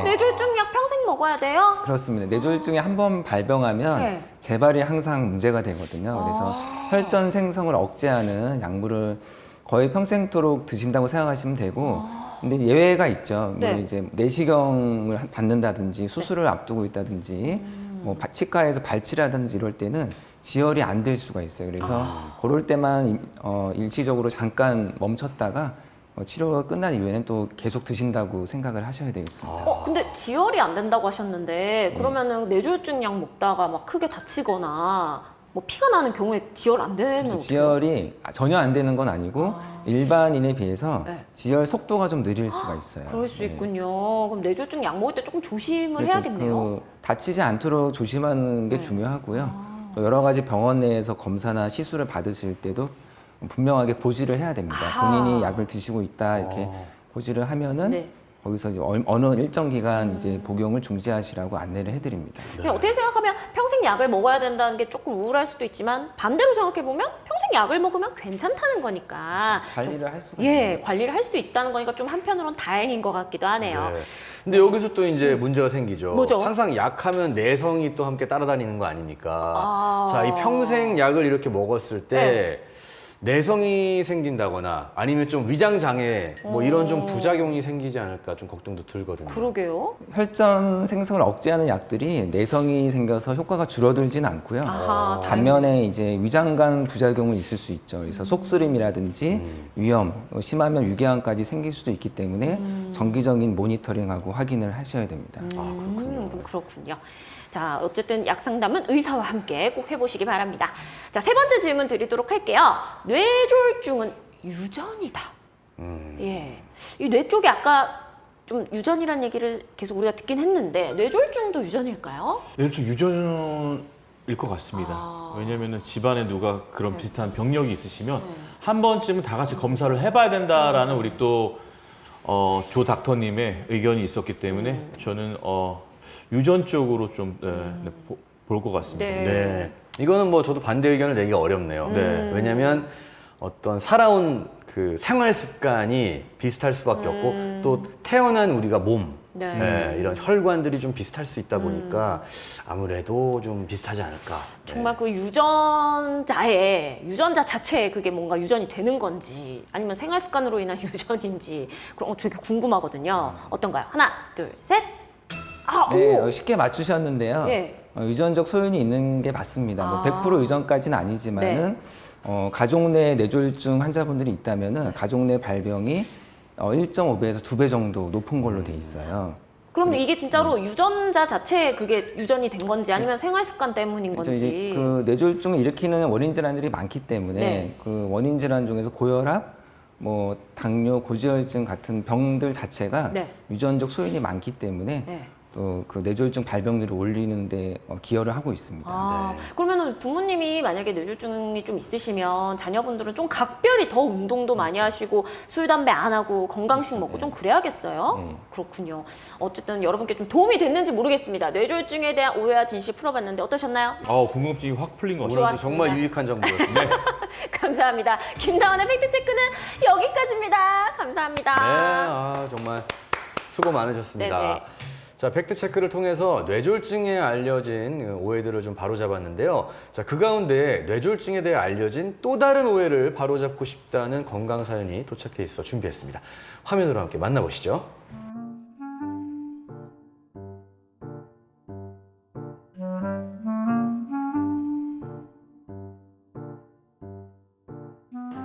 C: 뇌졸중 약 평생 먹어야 돼요?
D: 그렇습니다. 뇌졸중에 한 번 발병하면
C: 네.
D: 재발이 항상 문제가 되거든요. 그래서 혈전 생성을 억제하는 약물을 거의 평생토록 드신다고 생각하시면 되고, 근데 예외가 있죠. 뭐
C: 네.
D: 이제 내시경을 받는다든지 수술을 앞두고 있다든지, 뭐 치과에서 발치라든지 이럴 때는 지혈이 안 될 수가 있어요. 그래서 그럴 때만 일시적으로 잠깐 멈췄다가 치료가 끝난 이후에는 또 계속 드신다고 생각을 하셔야 되겠습니다.
C: 근데 지혈이 안 된다고 하셨는데 그러면은 뇌졸중 약 먹다가 막 크게 다치거나 뭐 피가 나는 경우에 지혈 안 되면 어떡해요?
D: 지혈이 전혀 안 되는 건 아니고 일반인에 비해서
C: 네.
D: 지혈 속도가 좀 느릴 수가 있어요.
C: 그럴 수
D: 네.
C: 있군요. 그럼 뇌졸중 약 먹을 때 조금 조심을
D: 그렇죠.
C: 해야겠네요.
D: 그 다치지 않도록 조심하는 게 중요하고요. 또 여러 가지 병원 내에서 검사나 시술을 받으실 때도 분명하게 고지를 해야 됩니다. 본인이 약을 드시고 있다 이렇게 고지를 하면은
C: 네.
D: 거기서 이제 어느 일정 기간 이제 복용을 중지하시라고 안내를 해드립니다.
C: 그냥 어떻게 생각하면 평생 약을 먹어야 된다는 게 조금 우울할 수도 있지만 반대로 생각해 보면 평생 약을 먹으면 괜찮다는 거니까
D: 관리를 할 수가
C: 관리를 할 수 있다는 거니까 좀 한편으로는 다행인 것 같기도 하네요.
A: 네. 근데 여기서 또 이제 문제가 생기죠.
C: 뭐죠?
A: 항상 약하면 내성이 또 함께 따라다니는 거 아닙니까? 자, 이 평생 약을 이렇게 먹었을 때 내성이 생긴다거나 아니면 좀 위장 장애 뭐 이런 좀 부작용이 생기지 않을까 좀 걱정도 들거든요.
C: 그러게요.
D: 혈전 생성을 억제하는 약들이 내성이 생겨서 효과가 줄어들진 않고요.
C: 아하,
D: 반면에 이제 위장관 부작용은 있을 수 있죠. 그래서 속쓰림이라든지 위염, 심하면 유궤암까지 생길 수도 있기 때문에 정기적인 모니터링하고 확인을 하셔야 됩니다.
C: 그렇군요. 자, 어쨌든 약 상담은 의사와 함께 꼭 해보시기 바랍니다. 자, 세 번째 질문 드리도록 할게요. 뇌졸중은 유전이다. 예, 이 뇌 쪽에 아까 좀 유전이라는 얘기를 계속 우리가 듣긴 했는데 뇌졸중도 유전일까요?
B: 좀 유전일 것 같습니다. 왜냐면은 집안에 누가 그런 비슷한 병력이 있으시면 한 번쯤은 다 같이 검사를 해봐야 된다라는 우리 또 조 닥터님의 의견이 있었기 때문에 저는 유전 쪽으로 좀 볼 것 같습니다.
C: 네.
A: 네. 이거는 뭐 저도 반대 의견을 내기가 어렵네요.
B: 네.
A: 왜냐면 어떤 살아온 그 생활 습관이 비슷할 수밖에 없고 또 태어난 우리가 몸
C: 네.
A: 네, 이런 혈관들이 좀 비슷할 수 있다 보니까 아무래도 좀 비슷하지 않을까.
C: 정말 그 유전자 자체에 그게 뭔가 유전이 되는 건지 아니면 생활 습관으로 인한 유전인지 그런 거 되게 궁금하거든요. 어떤가요? 하나, 둘, 셋. 아,
D: 네,
C: 오!
D: 쉽게 맞추셨는데요.
C: 예.
D: 유전적 소인이 있는 게 맞습니다. 뭐 100% 유전까지는 아니지만은
C: 네.
D: 가족 내 뇌졸중 환자분들이 있다면은 가족 내 발병이 1.5배에서 2배 정도 높은 걸로 돼 있어요.
C: 그럼 이게 진짜로 유전자 자체에 그게 유전이 된 건지 아니면 생활 습관 때문인
D: 그래서
C: 건지.
D: 이제 그 뇌졸중을 일으키는 원인 질환들이 많기 때문에
C: 네.
D: 그 원인 질환 중에서 고혈압, 뭐 당뇨, 고지혈증 같은 병들 자체가
C: 네.
D: 유전적 소인이 많기 때문에
C: 네.
D: 또 그 뇌졸중 발병률을 올리는데 기여를 하고 있습니다.
C: 아, 그러면은 부모님이 만약에 뇌졸중이 좀 있으시면 자녀분들은 좀 각별히 더 운동도 많이 하시고 술, 담배 안 하고 건강식 먹고 좀 그래야겠어요?
D: 네.
C: 그렇군요. 어쨌든 여러분께 좀 도움이 됐는지 모르겠습니다. 뇌졸중에 대한 오해와 진실 풀어봤는데 어떠셨나요?
B: 궁금증이 확 풀린 것
A: 오늘도
B: 같습니다.
C: 좋았습니다.
A: 정말 유익한 정보였습니다. 네.
C: 감사합니다. 김다원의 팩트체크는 여기까지입니다. 감사합니다.
A: 정말 수고 많으셨습니다.
C: 네네.
A: 자, 팩트체크를 통해서 뇌졸중에 알려진 오해들을 좀 바로잡았는데요. 자, 그 가운데 뇌졸중에 대해 알려진 또 다른 오해를 바로잡고 싶다는 건강 사연이 도착해 있어 준비했습니다. 화면으로 함께 만나보시죠.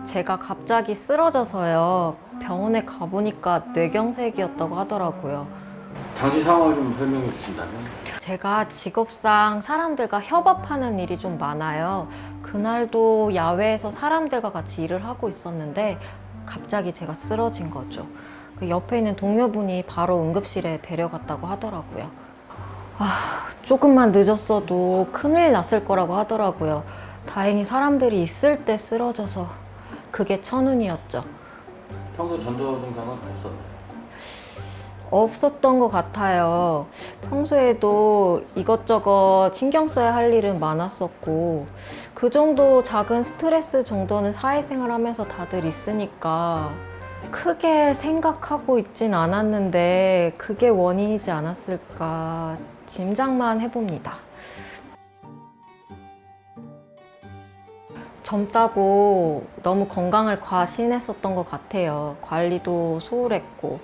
E: 제가 갑자기 쓰러져서요. 병원에 가보니까 뇌경색이었다고 하더라고요.
I: 당시 상황을 좀 설명해 주신다면?
E: 제가 직업상 사람들과 협업하는 일이 좀 많아요. 그날도 야외에서 사람들과 같이 일을 하고 있었는데 갑자기 제가 쓰러진 거죠. 그 옆에 있는 동료분이 바로 응급실에 데려갔다고 하더라고요. 조금만 늦었어도 큰일 났을 거라고 하더라고요. 다행히 사람들이 있을 때 쓰러져서 그게 천운이었죠.
I: 평소 전조 증상은 없었나요?
E: 없었던 것 같아요. 평소에도 이것저것 신경 써야 할 일은 많았었고 그 정도 작은 스트레스 정도는 사회생활 하면서 다들 있으니까 크게 생각하고 있진 않았는데 그게 원인이지 않았을까 짐작만 해봅니다. 젊다고 너무 건강을 과신했었던 것 같아요. 관리도 소홀했고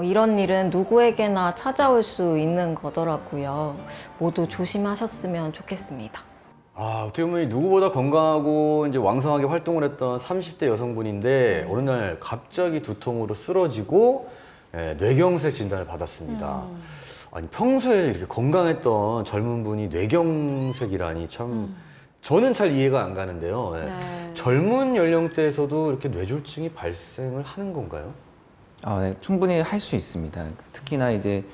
E: 이런 일은 누구에게나 찾아올 수 있는 거더라고요. 모두 조심하셨으면 좋겠습니다.
A: 어떻게 보면 누구보다 건강하고 이제 왕성하게 활동을 했던 30대 여성분인데 어느 날 갑자기 두통으로 쓰러지고 뇌경색 진단을 받았습니다. 아니 평소에 이렇게 건강했던 젊은 분이 뇌경색이라니 참 저는 잘 이해가 안 가는데요.
C: 네.
A: 젊은 연령대에서도 이렇게 뇌졸중이 발생을 하는 건가요?
D: 네, 충분히 할 수 있습니다. 특히나 이제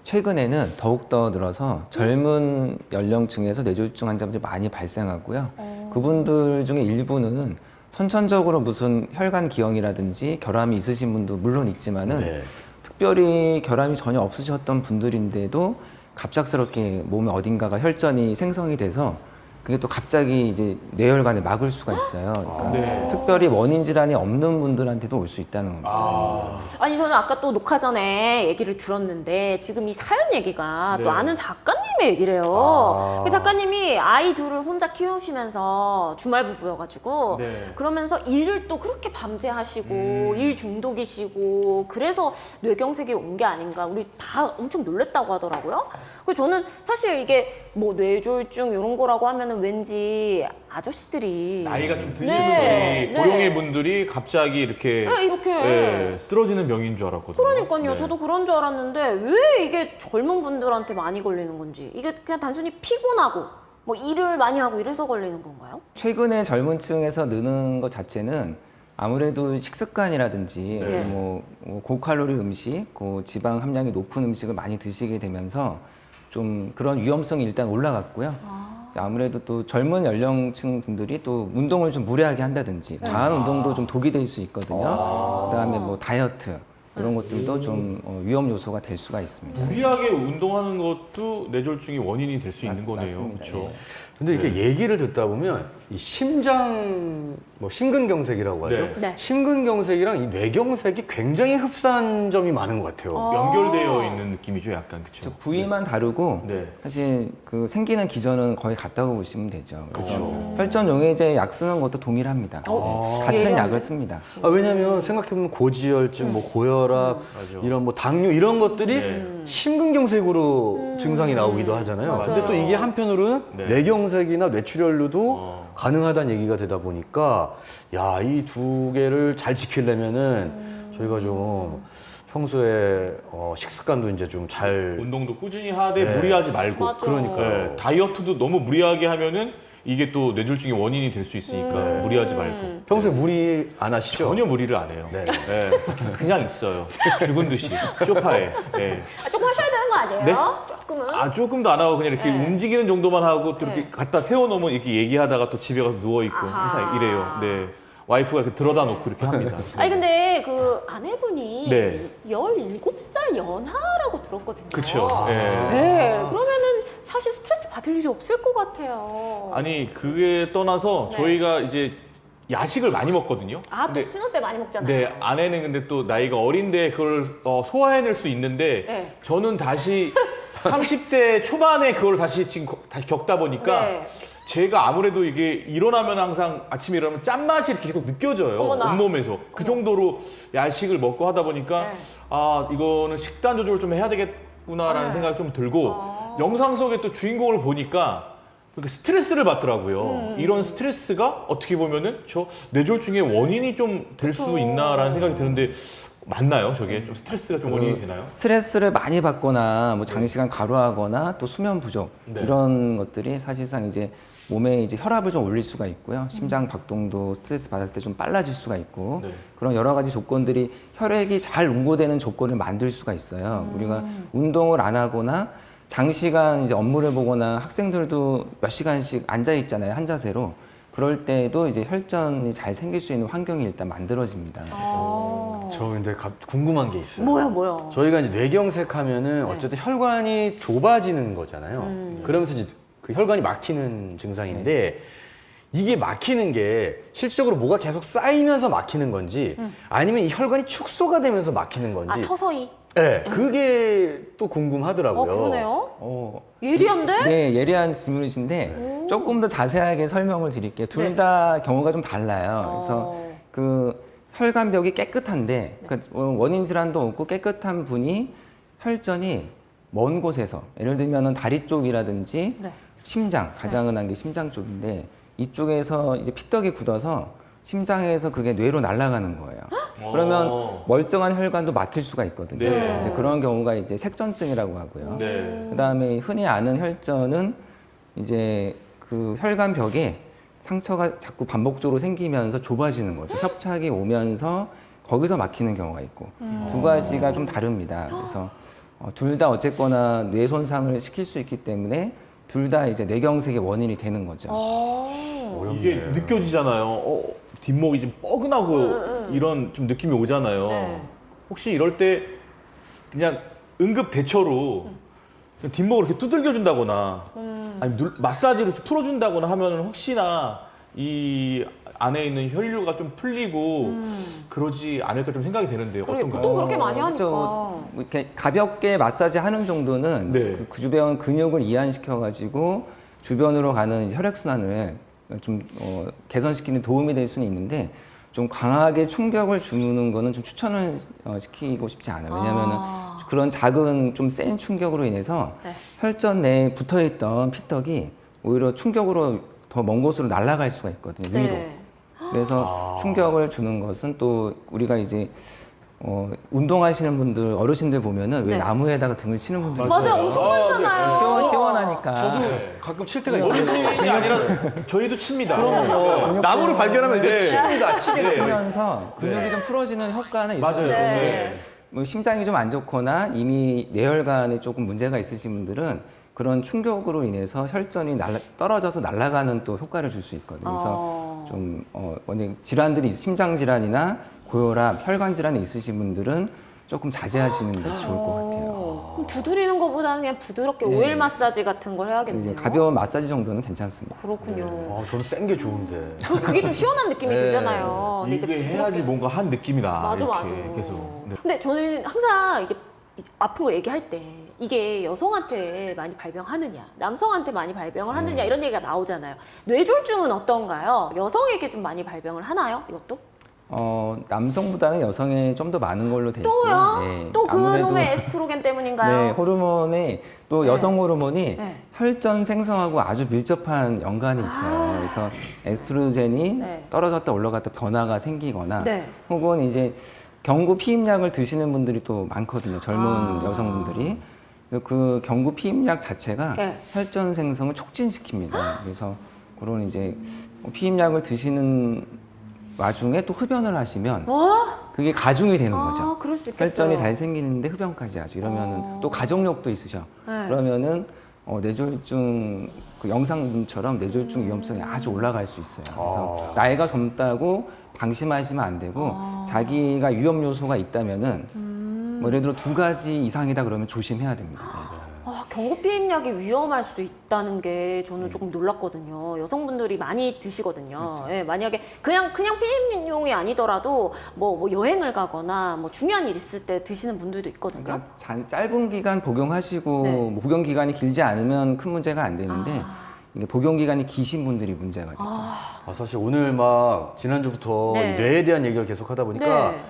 D: 최근에는 더욱더 늘어서 젊은 연령층에서 뇌졸중 환자분들이 많이 발생하고요. 그분들 중에 일부는 선천적으로 무슨 혈관 기형이라든지 결함이 있으신 분도 물론 있지만은 특별히 결함이 전혀 없으셨던 분들인데도 갑작스럽게 몸에 어딘가가 혈전이 생성이 돼서 그게 또 갑자기 이제 뇌혈관을 막을 수가 있어요. 그러니까
B: 네.
D: 특별히 원인 질환이 없는 분들한테도 올 수 있다는 겁니다.
C: 아니 저는 아까 또 녹화 전에 얘기를 들었는데 지금 이 사연 얘기가
B: 네.
C: 또 아는 작가님의 얘기래요. 그 작가님이 아이 둘을 혼자 키우시면서 주말 부부여가지고
B: 네.
C: 그러면서 일을 또 그렇게 밤새 하시고 일 중독이시고 그래서 뇌경색이 온 게 아닌가 우리 다 엄청 놀랬다고 하더라고요. 그래서 저는 사실 이게 뭐 뇌졸중 이런 거라고 하면은 왠지 아저씨들이
B: 나이가 좀 드신
C: 네,
B: 분들이
C: 네.
B: 고령의 분들이 갑자기 이렇게
C: 네, 이렇게.
B: 쓰러지는 병인 줄 알았거든요.
C: 그러니까요.
B: 네.
C: 저도 그런 줄 알았는데 왜 이게 젊은 분들한테 많이 걸리는 건지 이게 그냥 단순히 피곤하고 뭐 일을 많이 하고 이래서 걸리는 건가요?
D: 최근에 젊은 층에서 느는 것 자체는 아무래도 식습관이라든지
C: 네.
D: 뭐 고칼로리 음식, 지방 함량이 높은 음식을 많이 드시게 되면서 좀 그런 위험성이 일단 올라갔고요. 아무래도 또 젊은 연령층 분들이 또 운동을 좀 무리하게 한다든지 과한 운동도 좀 독이 될 수 있거든요. 그다음에 뭐 다이어트 이런 것들도 좀 위험 요소가 될 수가 있습니다.
B: 무리하게 운동하는 것도 뇌졸중의 원인이 될 수 있는 거네요.
D: 맞습니다.
B: 그렇죠.
D: 예.
A: 근데 이렇게 얘기를 듣다 보면 이 심장 뭐 심근경색이라고 하죠.
B: 네.
C: 네.
A: 심근경색이랑 이 뇌경색이 굉장히 흡사한 점이 많은 것 같아요.
B: 연결되어 있는 느낌이죠, 약간 그렇죠.
D: 부위만 다르고
B: 네.
D: 사실 그 생기는 기전은 거의 같다고 보시면 되죠. 그래서
B: 그렇죠.
D: 혈전 용해제 약 쓰는 것도 동일합니다. 네. 같은
C: 예리한데?
D: 약을 씁니다.
A: 왜냐하면 생각해보면 고지혈증, 뭐 고혈압,
B: 맞아.
A: 이런 뭐 당뇨 이런 것들이
B: 네.
A: 심근경색으로 증상이 나오기도 하잖아요.
C: 맞아요.
A: 근데 또 이게 한편으로는
B: 네.
A: 뇌경색이나 뇌출혈로도 가능하다는 얘기가 되다 보니까 야, 이 두 개를 잘 지키려면은 저희가 좀 평소에 식습관도 이제 좀 잘
B: 운동도 꾸준히 하되
A: 네.
B: 무리하지 말고.
C: 맞아.
B: 네, 다이어트도 너무 무리하게 하면은 이게 또 뇌졸중의 원인이 될 수 있으니까 무리하지 말고.
A: 평소에 무리 안 하시죠?
B: 전혀 무리를 안 해요.
A: 네.
B: 네. 그냥 있어요. 죽은 듯이 소파에. 네.
C: 조금 하셔야 되는 거 아니에요?
B: 네?
C: 조금은?
B: 아 조금도 안 하고 그냥 이렇게
C: 네.
B: 움직이는 정도만 하고 또 이렇게
C: 네.
B: 갖다 세워놓으면 이렇게 얘기하다가 또 집에 가서 누워 있고
C: 아하.
B: 항상 이래요. 네. 와이프가 이렇게 들어다 놓고 이렇게 합니다.
C: 아니 근데 그 아내분이
B: 네.
C: 17살 연하라고 들었거든요.
B: 그렇죠. 네.
C: 네. 그러면은 사실 스트레스 받을 일이 없을 것 같아요.
B: 아니 그게 떠나서
C: 네.
B: 저희가 이제 야식을 많이 먹거든요.
C: 아, 또
B: 근데
C: 신혼 때 많이 먹잖아요.
B: 네, 아내는 근데 또 나이가 어린데 그걸 소화해낼 수 있는데
C: 네.
B: 저는 다시 30대 초반에 그걸 다시 지금 다시 겪다 보니까
C: 네.
B: 제가 아무래도 이게 일어나면 항상 아침에 일어나면 짠맛이 이렇게 계속 느껴져요.
C: 어머나.
B: 온몸에서. 그 정도로 야식을 먹고 하다 보니까
C: 네.
B: 아, 이거는 식단 조절을 좀 해야 되겠구나라는
C: 네.
B: 생각이 좀 들고 영상 속에 또 주인공을 보니까 그렇게 스트레스를 받더라고요. 이런 스트레스가 어떻게 보면은 저 뇌졸중의 원인이 좀 될 수 있나라는 생각이 드는데 맞나요? 저게 좀 스트레스가 좀 원인이 되나요?
D: 스트레스를 많이 받거나 뭐 장시간 과로하거나 또 수면 부족
B: 네.
D: 이런 것들이 사실상 이제 몸에 이제 혈압을 좀 올릴 수가 있고요. 심장 박동도 스트레스 받았을 때 좀 빨라질 수가 있고
B: 네.
D: 그런 여러 가지 조건들이 혈액이 잘 응고되는 조건을 만들 수가 있어요. 우리가 운동을 안 하거나 장시간 이제 업무를 보거나 학생들도 몇 시간씩 앉아 있잖아요. 한 자세로. 그럴 때도 이제 혈전이 잘 생길 수 있는 환경이 일단 만들어집니다. 그래서
A: 저 근데 궁금한 게 있어요.
C: 뭐야?
A: 저희가 이제 뇌경색 하면은 어쨌든 혈관이 좁아지는 거잖아요. 그러면서 이제 그 혈관이 막히는 증상인데 이게 막히는 게 실질적으로 뭐가 계속 쌓이면서 막히는 건지 아니면 이 혈관이 축소가 되면서 막히는
C: 아,
A: 건지
C: 서서히?
A: 네, 그게 또 궁금하더라고요.
C: 그러네요. 예리한데?
D: 네, 예리한 질문이신데 조금 더 자세하게 설명을 드릴게요. 둘 다 경우가 좀 달라요. 그래서 그 혈관벽이 깨끗한데 그러니까 원인 질환도 없고 깨끗한 분이 혈전이 먼 곳에서 예를 들면은 다리 쪽이라든지
C: 네.
D: 심장 가장 흔한 게 심장 쪽인데 이쪽에서 이제 피떡이 굳어서 심장에서 그게 뇌로 날아가는 거예요. 그러면 멀쩡한 혈관도 막힐 수가 있거든요.
B: 네.
D: 이제 그런 경우가 이제 색전증이라고 하고요.
B: 네.
D: 그다음에 흔히 아는 혈전은 이제 그 혈관벽에 상처가 자꾸 반복적으로 생기면서 좁아지는 거죠. 협착이 오면서 거기서 막히는 경우가 있고 두 가지가 좀 다릅니다. 그래서 둘 다 어쨌거나 뇌 손상을 시킬 수 있기 때문에 둘 다 이제 뇌경색의 원인이 되는 거죠.
B: 이게 느껴지잖아요. 뒷목이 좀 뻐근하고 이런 좀 느낌이 오잖아요.
C: 네.
B: 혹시 이럴 때 그냥 응급 대처로 그냥 뒷목을 이렇게 두들겨 준다거나 아니 마사지로 좀 풀어준다거나 하면은 혹시나 이 안에 있는 혈류가 좀 풀리고 그러지 않을까 좀 생각이 되는데요.
C: 그래,
B: 어떤가요?
C: 보통 그렇게 많이 하니까.
D: 그렇죠. 뭐 이렇게 가볍게 마사지 하는 정도는
B: 네.
D: 그 주변 근육을 이완시켜가지고 주변으로 가는 혈액순환을 좀 개선시키는 도움이 될 수는 있는데 좀 강하게 충격을 주는 거는 좀 추천을 시키고 싶지 않아요. 왜냐하면 그런 작은 좀 센 충격으로 인해서
C: 네.
D: 혈전 내에 붙어있던 피떡이 오히려 충격으로 더 먼 곳으로 날아갈 수가 있거든요. 위로.
C: 네.
D: 그래서 충격을 주는 것은 또 우리가 이제 운동하시는 분들 어르신들 보면은 왜
C: 네.
D: 나무에다가 등을 치는 분들이
C: 맞아요.
D: 있어요.
C: 엄청 많잖아요.
D: 시원하니까.
A: 저도 가끔 칠 때가 있어요.
B: 어르신이 아니라 저희도 칩니다.
A: 나무를 발견하면
B: 네.
A: 칩니다. 치겠어요.
D: 치면서 근육이 좀 풀어지는 효과는 있을 수
B: 맞아요.
D: 있는데
C: 네.
D: 뭐 심장이 좀 안 좋거나 이미 뇌혈관에 조금 문제가 있으신 분들은 그런 충격으로 인해서 혈전이 떨어져서 날아가는 또 효과를 줄 수 있거든요. 그래서 좀 만약 질환들이 심장 질환이나 고혈압, 혈관 질환이 있으신 분들은 조금 자제하시는 것이 좋을 것 같아요.
C: 그럼 두드리는 것보다는 그냥 부드럽게
D: 네.
C: 오일 마사지 같은 걸 해야겠네요.
D: 이제 가벼운 마사지 정도는 괜찮습니다.
C: 그렇군요.
A: 저는 센 게 좋은데.
C: 그게 좀 시원한 느낌이
A: 네.
C: 들잖아요. 근데 이제
B: 이게 해야지 뭔가 한 느낌이 나.
C: 맞아,
B: 이렇게
C: 맞아.
B: 계속. 네.
C: 근데 저는 항상 이제 아픈 거 얘기할 때 이게 여성한테 많이 발병하느냐, 남성한테 많이 발병을 하느냐 이런 얘기가 나오잖아요. 뇌졸중은 어떤가요? 여성에게 좀 많이 발병을 하나요? 이것도?
D: 남성보다는 여성에 좀 더 많은 걸로 되어 있고요.
C: 또요?
D: 네,
C: 또
D: 아무래도
C: 그놈의 에스트로겐 때문인가요?
D: 네, 호르몬이 또
C: 네.
D: 여성 호르몬이
C: 네.
D: 혈전 생성하고 아주 밀접한 연관이 있어요. 그래서 에스트로겐이
C: 네.
D: 떨어졌다 올라갔다 변화가 생기거나
C: 네.
D: 혹은 이제 경구 피임약을 드시는 분들이 또 많거든요. 젊은
C: 아.
D: 여성분들이. 그래서 그 경구 피임약 자체가
C: 네.
D: 혈전 생성을 촉진시킵니다. 그래서 그런 이제 피임약을 드시는 와중에 또 흡연을 하시면 그게 가중이 되는 거죠.
C: 그럴 수 있겠어요.
D: 혈전이 잘 생기는데 흡연까지 하죠. 이러면은 또 가족력도 있으셔.
C: 네.
D: 그러면은 뇌졸중 그 영상처럼 뇌졸중 위험성이 아주 올라갈 수 있어요. 그래서 나이가 젊다고 방심하시면 안 되고 자기가 위험 요소가 있다면은 뭐 예를 들어 2가지 이상이다 그러면 조심해야 됩니다. 네.
C: 경구 피임약이 위험할 수도 있다는 게 저는 조금 놀랐거든요. 여성분들이 많이 드시거든요. 예, 만약에 그냥 피임용이 아니더라도 뭐 여행을 가거나 뭐 중요한 일 있을 때 드시는 분들도 있거든요.
D: 그러니까 짧은 기간 복용하시고
C: 네.
D: 뭐 복용 기간이 길지 않으면 큰 문제가 안 되는데 이게 복용 기간이 기신 분들이 문제가 되죠.
A: 사실 오늘 막 지난주부터
C: 네.
A: 이 뇌에 대한 얘기를 계속 하다 보니까
C: 네.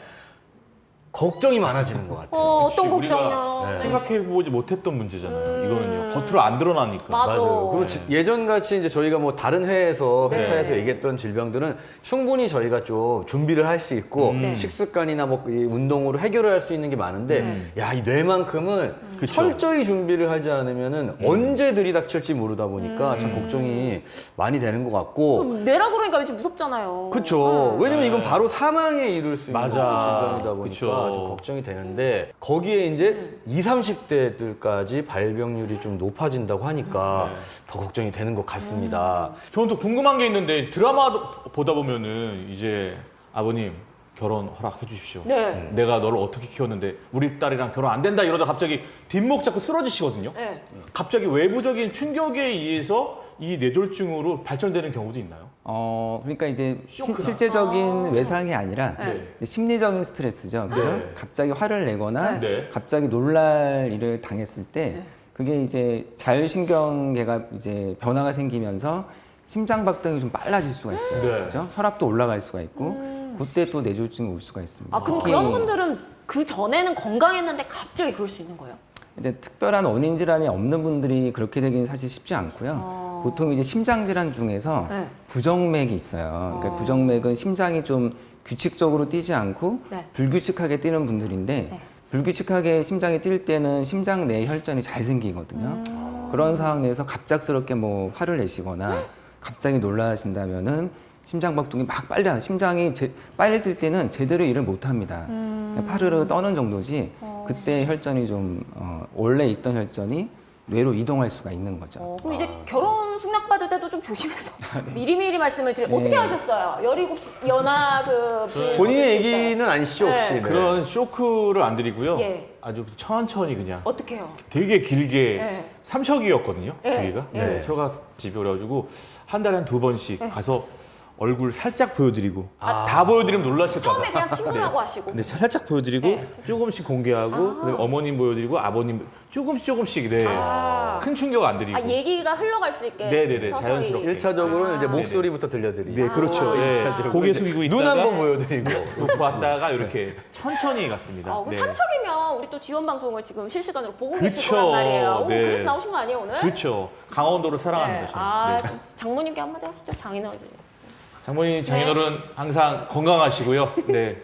A: 걱정이 많아지는 것 같아요.
C: 어떤
B: 우리가
C: 걱정요?
A: 네.
B: 생각해보지 못했던 문제잖아요. 이거는요. 겉으로 안 드러나니까.
C: 맞아.
A: 그리고 예전같이 이제 저희가 뭐 다른 회에서 회차에서
C: 네.
A: 얘기했던 질병들은 충분히 저희가 좀 준비를 할 수 있고
C: 네.
A: 식습관이나 뭐 이 운동으로 해결을 할 수 있는 게 많은데 야, 이 뇌만큼은
B: 그쵸.
A: 철저히 준비를 하지 않으면은 언제 들이닥칠지 모르다 보니까 참 걱정이 많이 되는 것 같고
C: 뇌라 그러니까 왠지 무섭잖아요.
A: 그렇죠. 왜냐면 이건 바로 사망에 이를 수 있는
B: 맞아.
A: 질병이다 보니까
B: 그쵸.
A: 좀 걱정이 되는데 거기에 이제 20, 30대들까지 발병률이 좀 높아진다고 하니까 더 걱정이 되는 것 같습니다.
B: 저는 또 궁금한 게 있는데 드라마 보다 보면은 이제 아버님 결혼 허락해 주십시오.
C: 네.
B: 내가 너를 어떻게 키웠는데 우리 딸이랑 결혼 안 된다 이러다 갑자기 뒷목 잡고 쓰러지시거든요.
C: 네.
B: 갑자기 외부적인 충격에 의해서 이 뇌졸중으로 발전되는 경우도 있나요?
D: 그러니까 이제
B: 쇼크나.
D: 실제적인 외상이 아니라
B: 네.
D: 심리적인 스트레스죠. 그죠?
B: 네.
D: 갑자기 화를 내거나
B: 네.
D: 갑자기 놀랄 일을 당했을 때 그게 이제 자율신경계가 이제 변화가 생기면서 심장 박동이 좀 빨라질 수가 있어요.
B: 네.
D: 그죠? 혈압도 올라갈 수가 있고 그때 또 뇌졸중이 올 수가 있습니다.
C: 그럼
D: 특히
C: 그런 분들은 그 전에는 건강했는데 갑자기 그럴 수 있는 거예요?
D: 이제 특별한 원인 질환이 없는 분들이 그렇게 되기는 사실 쉽지 않고요. 보통 이제 심장 질환 중에서
C: 네.
D: 부정맥이 있어요. 그러니까 부정맥은 심장이 좀 규칙적으로 뛰지 않고
C: 네.
D: 불규칙하게 뛰는 분들인데
C: 네.
D: 불규칙하게 심장이 뛸 때는 심장 내 혈전이 잘 생기거든요. 그런 상황에서 갑작스럽게 뭐 화를 내시거나 갑자기 놀라신다면은 심장 박동이 막 빨리 심장이 빨리 뛸 때는 제대로 일을 못 합니다. 그냥 파르르 떠는 정도지 그때 혈전이 좀 원래 있던 혈전이 뇌로 이동할 수가 있는 거죠.
C: 그럼 이제 결혼 승낙 받을 때도 좀 조심해서 미리미리 말씀을 드려. 어떻게 하셨어요? 17 연하 그
A: 본인의 얘기는 아니시죠 혹시?
C: 네.
B: 그런 쇼크를 안 드리고요.
C: 예.
B: 아주 천천히 그냥
C: 어떻게 해요?
B: 되게 길게
C: 네.
B: 삼척이었거든요.
C: 네.
B: 저희가
C: 네.
B: 처갓집이 그래가지고 한 달에 한 2번씩 가서 얼굴 살짝 보여드리고
C: 아.
B: 다 보여드리면 놀라실까 봐.
C: 처음에 그냥 친구라고 하시고.
B: 네, 살짝 보여드리고
C: 네.
B: 조금씩 공개하고 그다음에 어머님 보여드리고 아버님 조금씩 네.
C: 아.
B: 큰 충격 안 드리고.
C: 아, 얘기가 흘러갈 수 있게.
B: 네네네,
C: 서서히.
B: 자연스럽게.
A: 1차적으로는 이제 목소리부터 들려드리고.
B: 네, 그렇죠. 예.
A: 일차적으로
B: 고개
A: 이제
B: 숙이고
A: 눈
B: 있다가
A: 한번 보여드리고.
B: 놓고 왔다가 이렇게 천천히 갔습니다.
C: 그럼
B: 네.
C: 삼척이면 우리 또 지원 방송을 지금 실시간으로 보고 계실
B: 그쵸.
C: 거란 말이에요. 오,
B: 네.
C: 그래서 나오신 거 아니에요 오늘?
B: 그렇죠. 강원도를 사랑합니다.
C: 네.
B: 저는.
C: 아,
B: 네.
C: 장모님께 한마디 하시죠, 장인어른.
B: 장모님, 장인어른 항상 건강하시고요. 네.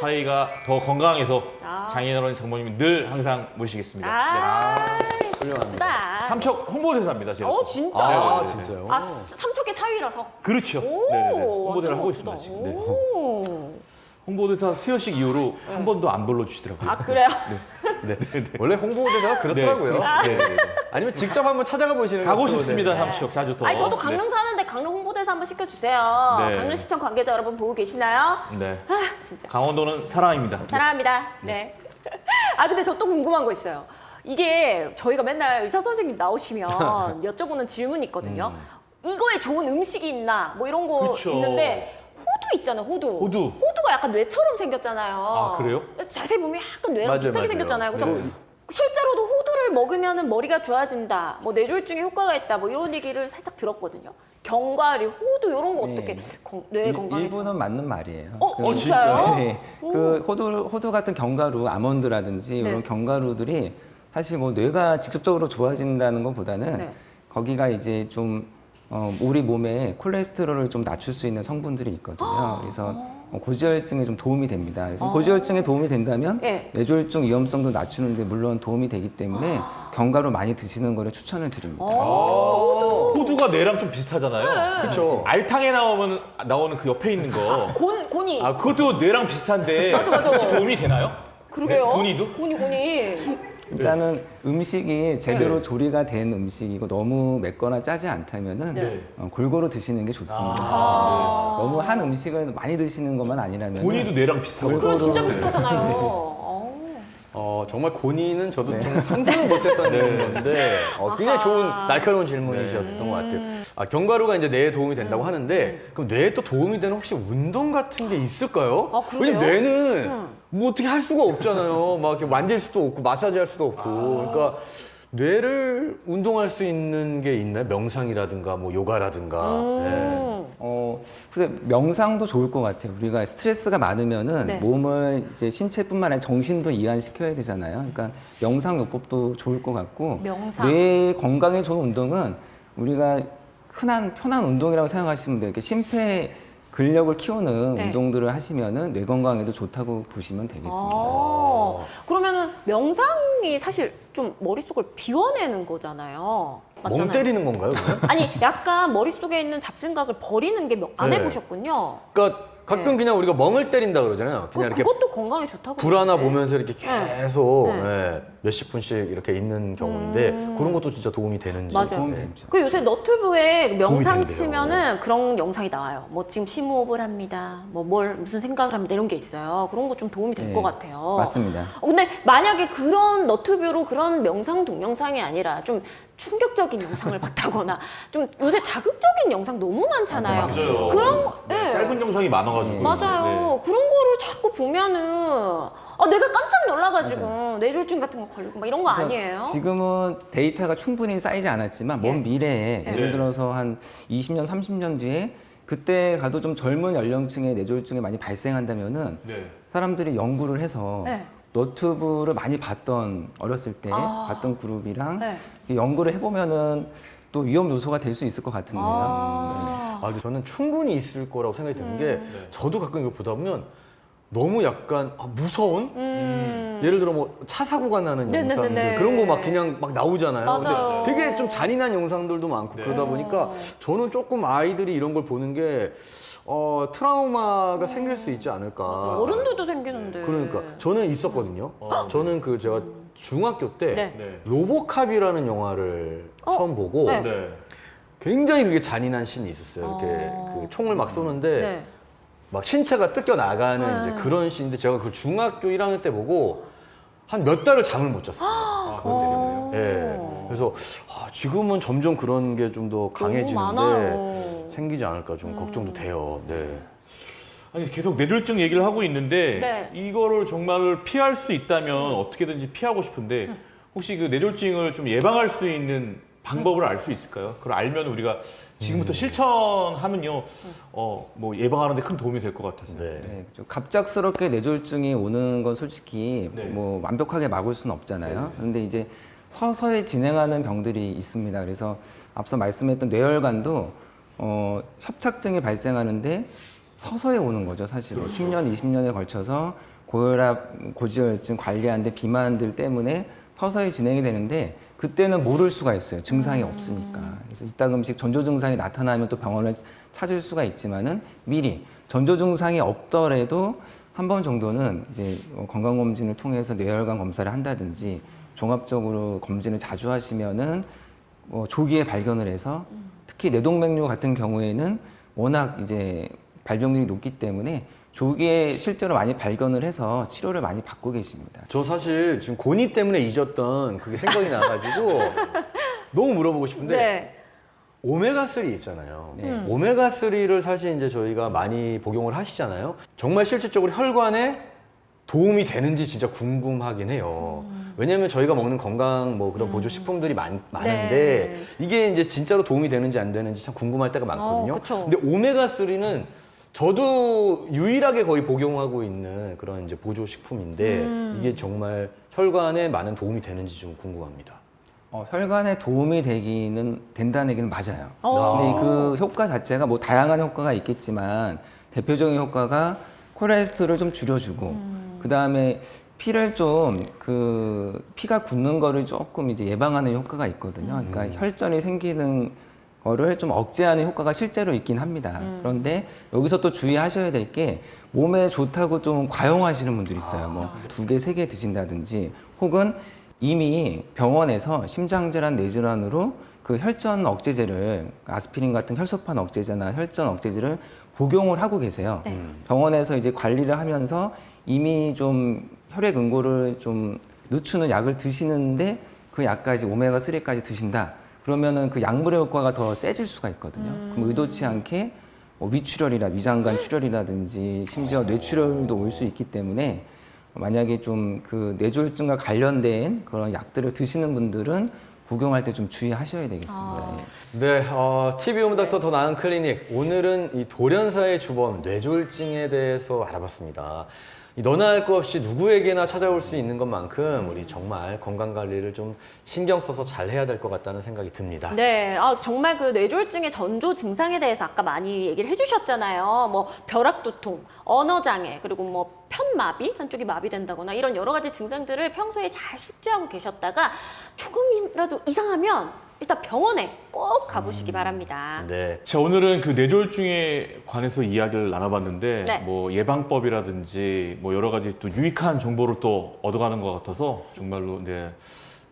B: 사이가 더 건강해서
C: 아.
B: 장인어른, 장모님 늘 항상 모시겠습니다.
C: 아,
B: 네.
C: 멋지다.
B: 삼척 홍보대사입니다. 제가.
C: 진짜?
A: 아,
B: 네네네.
A: 진짜요?
C: 아, 삼척의 사위라서.
B: 그렇죠.
C: 오,
B: 네네네. 홍보대를
C: 완전
B: 하고
C: 멋지다.
B: 있습니다. 지금. 네.
C: 오.
B: 홍보대사 수여식 이후로 한 번도 안 불러주시더라고요.
C: 아, 그래요?
A: 네. 원래 홍보대사가 그렇더라고요.
B: 네. 네.
A: 아니면 직접 한번 찾아가 보시는
B: 가고
A: 것도,
B: 싶습니다.
A: 네.
B: 삼척 자주 더.
C: 아니, 저도 강릉 사는데 강릉 홍보대사 한번 시켜주세요.
B: 네.
C: 강릉시청 관계자 여러분 보고 계시나요?
B: 네.
C: 아, 진짜.
B: 강원도는 사랑입니다.
C: 사랑합니다. 네. 아, 근데 저 또 궁금한 거 있어요. 이게 저희가 맨날 의사 선생님 나오시면 여쭤보는 질문이 있거든요. 이거에 좋은 음식이 있나? 뭐 이런 거
B: 그쵸.
C: 있는데 호두 있잖아요, 호두.
B: 호두.
C: 호두가 약간 뇌처럼 생겼잖아요.
B: 아, 그래요?
C: 자세히 보면 약간 뇌랑
A: 맞아요,
C: 비슷하게
A: 맞아요.
C: 생겼잖아요. 그래서
A: 네.
C: 실제로도 호두를 먹으면 머리가 좋아진다. 뭐 뇌졸중에 효과가 있다. 뭐 이런 얘기를 살짝 들었거든요. 견과류, 호두 이런 거
D: 네.
C: 어떻게 뇌 건강에
D: 일부는 맞는 말이에요.
C: 진짜요?
D: 네. 그 호두 같은 견과류, 아몬드라든지
C: 네.
D: 이런 견과류들이 사실 뭐 뇌가 직접적으로 좋아진다는 것보다는
C: 네.
D: 거기가 이제 좀 우리 몸에 콜레스테롤을 좀 낮출 수 있는 성분들이 있거든요. 그래서 고지혈증에 좀 도움이 됩니다. 그래서 고지혈증에 도움이 된다면
C: 네.
D: 뇌졸중 위험성도 낮추는데 물론 도움이 되기 때문에 견과류 많이 드시는 거를 추천을 드립니다.
B: 호두가 뇌랑 좀 비슷하잖아요.
A: 그렇죠.
B: 알탕에 나오는 그 옆에 있는 거.
C: 곤이.
B: 아, 그것도 뇌랑 비슷한데
C: 맞아.
B: 혹시 도움이 되나요?
C: 그러게요.
B: 네, 곤이도?
C: 곤이.
D: 일단은 음식이 제대로 조리가 된 음식이고 너무 맵거나 짜지 않다면은
B: 네.
D: 골고루 드시는 게 좋습니다. 네. 너무 한 음식을 많이 드시는 것만 아니라면
B: 곤이도 뇌랑 비슷하고.
C: 그건 진짜
D: 골고루-
C: 비슷하잖아요.
A: 정말 고니는 저도 좀 상상을 못했던 건데 굉장히 좋은 날카로운 질문이셨던 것 같아요. 견과류가 이제 뇌에 도움이 된다고 하는데 그럼 뇌에 또 도움이 되는 혹시 운동 같은 게 있을까요?
C: 아, 그래요?
A: 왜냐면 뇌는 뭐 어떻게 할 수가 없잖아요. 막 이렇게 만질 수도 없고 마사지 할 수도 없고. 그러니까 뇌를 운동할 수 있는 게 있나요? 명상이라든가 뭐 요가라든가. 네.
D: 근데 명상도 좋을 것 같아요. 우리가 스트레스가 많으면은
C: 네.
D: 몸을 이제 신체뿐만 아니라 정신도 이완시켜야 되잖아요. 그러니까 명상 요법도 좋을 것 같고
C: 명상.
D: 뇌 건강에 좋은 운동은 우리가 흔한 편한 운동이라고 생각하시면 돼요. 이렇게 심폐 근력을 키우는
C: 네.
D: 운동들을 하시면은 뇌 건강에도 좋다고 보시면 되겠습니다.
C: 그러면은 명상이 사실 좀 머릿속을 비워내는 거잖아요. 맞잖아요.
A: 멍 때리는 건가요? 그러면?
C: 아니, 약간 머릿속에 있는 잡생각을 버리는 게 안
A: 네.
C: 해보셨군요.
A: 그러니까 가끔
C: 네.
A: 그냥 우리가 멍을 때린다 그러잖아요. 그냥 이렇게
C: 그것도 건강에 좋다고.
A: 불 하나
C: 그러는데.
A: 보면서 이렇게
C: 네.
A: 계속
C: 네.
A: 예, 몇십 분씩 이렇게 있는 경우인데 그런 것도 진짜 도움이 되는지.
C: 맞아요.
D: 도움이
A: 네.
D: 됩니다.
C: 그 요새 너튜브에 명상
A: 된대요.
C: 치면은 그런 영상이 나와요. 뭐 지금 심호흡을 합니다. 무슨 생각을 합니다. 이런 게 있어요. 그런 거 좀 도움이 될
D: 네,
C: 것 같아요.
D: 맞습니다.
C: 근데 만약에 그런 너튜브로 그런 명상 동영상이 아니라 좀 충격적인 영상을 봤다거나 좀 요새 자극적인 영상 너무 많잖아요.
B: 맞아요.
C: 그런
B: 네,
C: 네.
B: 짧은 영상이 많아가지고.
C: 맞아요.
B: 네.
C: 그런 거를 자꾸 보면은 내가 깜짝 놀라가지고 뇌졸중 같은 거 걸리고 막 이런 거
D: 그래서
C: 아니에요?
D: 지금은 데이터가 충분히 쌓이지 않았지만 먼 미래에
C: 예.
D: 예를 들어서 한 20년, 30년 뒤에 그때 가도 좀 젊은 연령층의 뇌졸중이 많이 발생한다면은
B: 네.
D: 사람들이 연구를 해서
C: 네.
D: 너튜브를 많이 봤던 어렸을 때 봤던 그룹이랑
C: 네.
D: 연구를 해보면은 또 위험 요소가 될 수 있을 것 같은데요.
A: 근데 저는 충분히 있을 거라고 생각이 드는 게 저도 가끔 이거 보다 보면 너무 약간 무서운? 예를 들어 뭐 차 사고가 나는
C: 네네네네.
A: 영상들 그런 거 막 그냥 막 나오잖아요.
C: 맞아요.
A: 근데 되게 좀 잔인한 영상들도 많고 그러다 보니까 저는 조금 아이들이 이런 걸 보는 게 트라우마가 생길 수 있지 않을까.
C: 어른들도 생기는데.
A: 그러니까 저는 있었거든요. 저는 제가 중학교 때
C: 네.
B: 네.
A: 로보캅이라는 영화를 처음 보고
C: 네.
B: 네.
A: 굉장히 그게 잔인한 씬이 있었어요. 이렇게 그 총을 막 쏘는데
C: 네.
A: 막 신체가 뜯겨 나가는 이제 그런 씬인데 제가 그 중학교 1학년 때 보고 한 몇 달을 잠을 못 잤어요.
B: 아, 그것 때문에요?
A: 예. 그래서 지금은 점점 그런 게 좀 더 강해지는데
C: 많아요.
A: 생기지 않을까 좀 걱정도 돼요. 네.
B: 아니 계속 뇌졸중 얘기를 하고 있는데
C: 네.
B: 이거를 정말 피할 수 있다면 어떻게든지 피하고 싶은데 혹시 그 뇌졸중을 좀 예방할 수 있는 방법을 알 수 있을까요? 그걸 알면 우리가 지금부터 실천하면요, 뭐 예방하는데 큰 도움이 될 것 같아서.
A: 네.
D: 네, 좀 갑작스럽게 뇌졸중이 오는 건 솔직히
B: 네.
D: 뭐 완벽하게 막을 수는 없잖아요. 그런데 이제 서서히 진행하는 병들이 있습니다. 그래서 앞서 말씀했던 뇌혈관도 협착증이 발생하는데 서서히 오는 거죠, 사실은.
B: 그렇죠.
D: 10년, 20년에 걸쳐서 고혈압, 고지혈증 관리하는데 비만들 때문에 서서히 진행이 되는데 그때는 모를 수가 있어요. 증상이 없으니까. 그래서 이따금씩 전조 증상이 나타나면 또 병원을 찾을 수가 있지만은 미리 전조 증상이 없더라도 한 번 정도는 이제 건강검진을 통해서 뇌혈관 검사를 한다든지 종합적으로 검진을 자주 하시면은 조기에 발견을 해서 특히 뇌동맥류 같은 경우에는 워낙 이제 발병률이 높기 때문에 조기에 실제로 많이 발견을 해서 치료를 많이 받고 계십니다.
A: 저 사실 지금 고니 때문에 잊었던 그게 생각이 나가지고 너무 물어보고 싶은데
C: 네.
A: 오메가3 있잖아요.
D: 네.
A: 오메가3를 사실 이제 저희가 많이 복용을 하시잖아요. 정말 실질적으로 혈관에 도움이 되는지 진짜 궁금하긴 해요. 왜냐면 저희가 먹는 건강 뭐 그런 보조 식품들이 많은데 이게 이제 진짜로 도움이 되는지 안 되는지 참 궁금할 때가 많거든요.
C: 그쵸.
A: 근데 오메가3는 저도 유일하게 거의 복용하고 있는 그런 이제 보조 식품인데 이게 정말 혈관에 많은 도움이 되는지 좀 궁금합니다.
D: 혈관에 도움이 되기는 된다는 얘기는 맞아요.
C: 어.
D: 근데 그 효과 자체가 뭐 다양한 효과가 있겠지만 대표적인 효과가 콜레스테롤을 좀 줄여주고 그 다음에 피를 좀 피가 굳는 거를 조금 이제 예방하는 효과가 있거든요. 그러니까 혈전이 생기는 거를 좀 억제하는 효과가 실제로 있긴 합니다. 그런데 여기서 또 주의하셔야 될 게 몸에 좋다고 좀 과용하시는 분들이 있어요. 뭐 2개, 3개 드신다든지 혹은 이미 병원에서 심장질환, 뇌질환으로 그 혈전 억제제를 아스피린 같은 혈소판 억제제나 혈전 억제제를 복용을 하고 계세요. 병원에서 이제 관리를 하면서 이미 좀 혈액 응고를 좀 늦추는 약을 드시는데 그 약까지 오메가3까지 드신다. 그러면은 그 약물의 효과가 더 세질 수가 있거든요. 그럼 의도치 않게 뭐 위출혈이나 위장관 출혈이라든지 심지어 뇌출혈도 올 수 있기 때문에 만약에 좀 그 뇌졸중과 관련된 그런 약들을 드시는 분들은 복용할 때 좀 주의하셔야 되겠습니다. 예.
A: 네, TV 홈닥터 더 나은 클리닉. 오늘은 이 돌연사의 주범 뇌졸중에 대해서 알아봤습니다. 이 너나 할 거 없이 누구에게나 찾아올 수 있는 것만큼 우리 정말 건강 관리를 좀 신경 써서 잘 해야 될 것 같다는 생각이 듭니다.
C: 네, 정말 그 뇌졸중의 전조 증상에 대해서 아까 많이 얘기를 해주셨잖아요. 뭐 벼락두통, 언어장애, 그리고 뭐 편마비, 한쪽이 마비된다거나 이런 여러 가지 증상들을 평소에 잘 숙지하고 계셨다가 조금이라도 이상하면 일단 병원에 꼭 가보시기 바랍니다.
A: 네.
B: 자, 오늘은 그 뇌졸중에 관해서 이야기를 나눠봤는데
C: 네.
B: 뭐 예방법이라든지 뭐 여러 가지 또 유익한 정보를 또 얻어가는 것 같아서 정말로 네,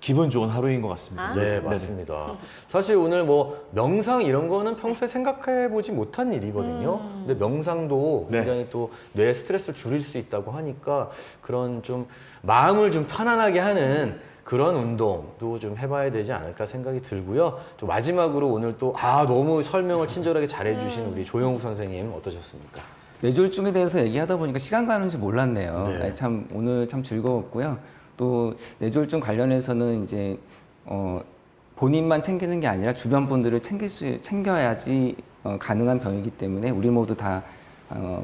B: 기분 좋은 하루인 것 같습니다.
A: 네, 맞습니다. 사실 오늘 뭐 명상 이런 거는 평소에 생각해 보지 못한 일이거든요. 근데 명상도
B: 네.
A: 굉장히 또 뇌 스트레스를 줄일 수 있다고 하니까 그런 좀 마음을 좀 편안하게 하는 그런 운동도 좀 해봐야 되지 않을까 생각이 들고요. 좀 마지막으로 오늘 또 너무 설명을 친절하게 잘해주신 우리 조영욱 선생님 어떠셨습니까?
D: 뇌졸중에 대해서 얘기하다 보니까 시간 가는 줄 몰랐네요.
A: 네.
D: 참 오늘 참 즐거웠고요. 또 뇌졸중 관련해서는 이제 본인만 챙기는 게 아니라 주변 분들을 챙겨야지 가능한 병이기 때문에 우리 모두 다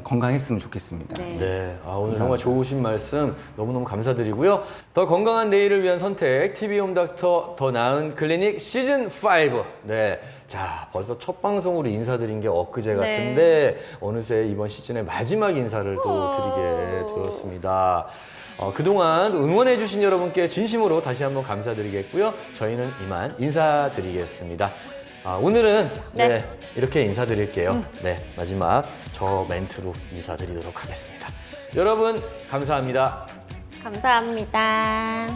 D: 건강했으면 좋겠습니다.
C: 네.
A: 네, 오늘 정말 좋으신 말씀 너무너무 감사드리고요. 더 건강한 내일을 위한 선택, TV 홈닥터 더 나은 클리닉 시즌5. 네, 자, 벌써 첫 방송으로 인사드린 게 엊그제 같은데 어느새 이번 시즌의 마지막 인사를 또 드리게 되었습니다. 그동안 응원해주신 여러분께 진심으로 다시 한번 감사드리겠고요. 저희는 이만 인사드리겠습니다. 오늘은 이렇게 인사드릴게요. 네, 마지막 저 멘트로 인사드리도록 하겠습니다. 여러분 감사합니다.
C: 감사합니다.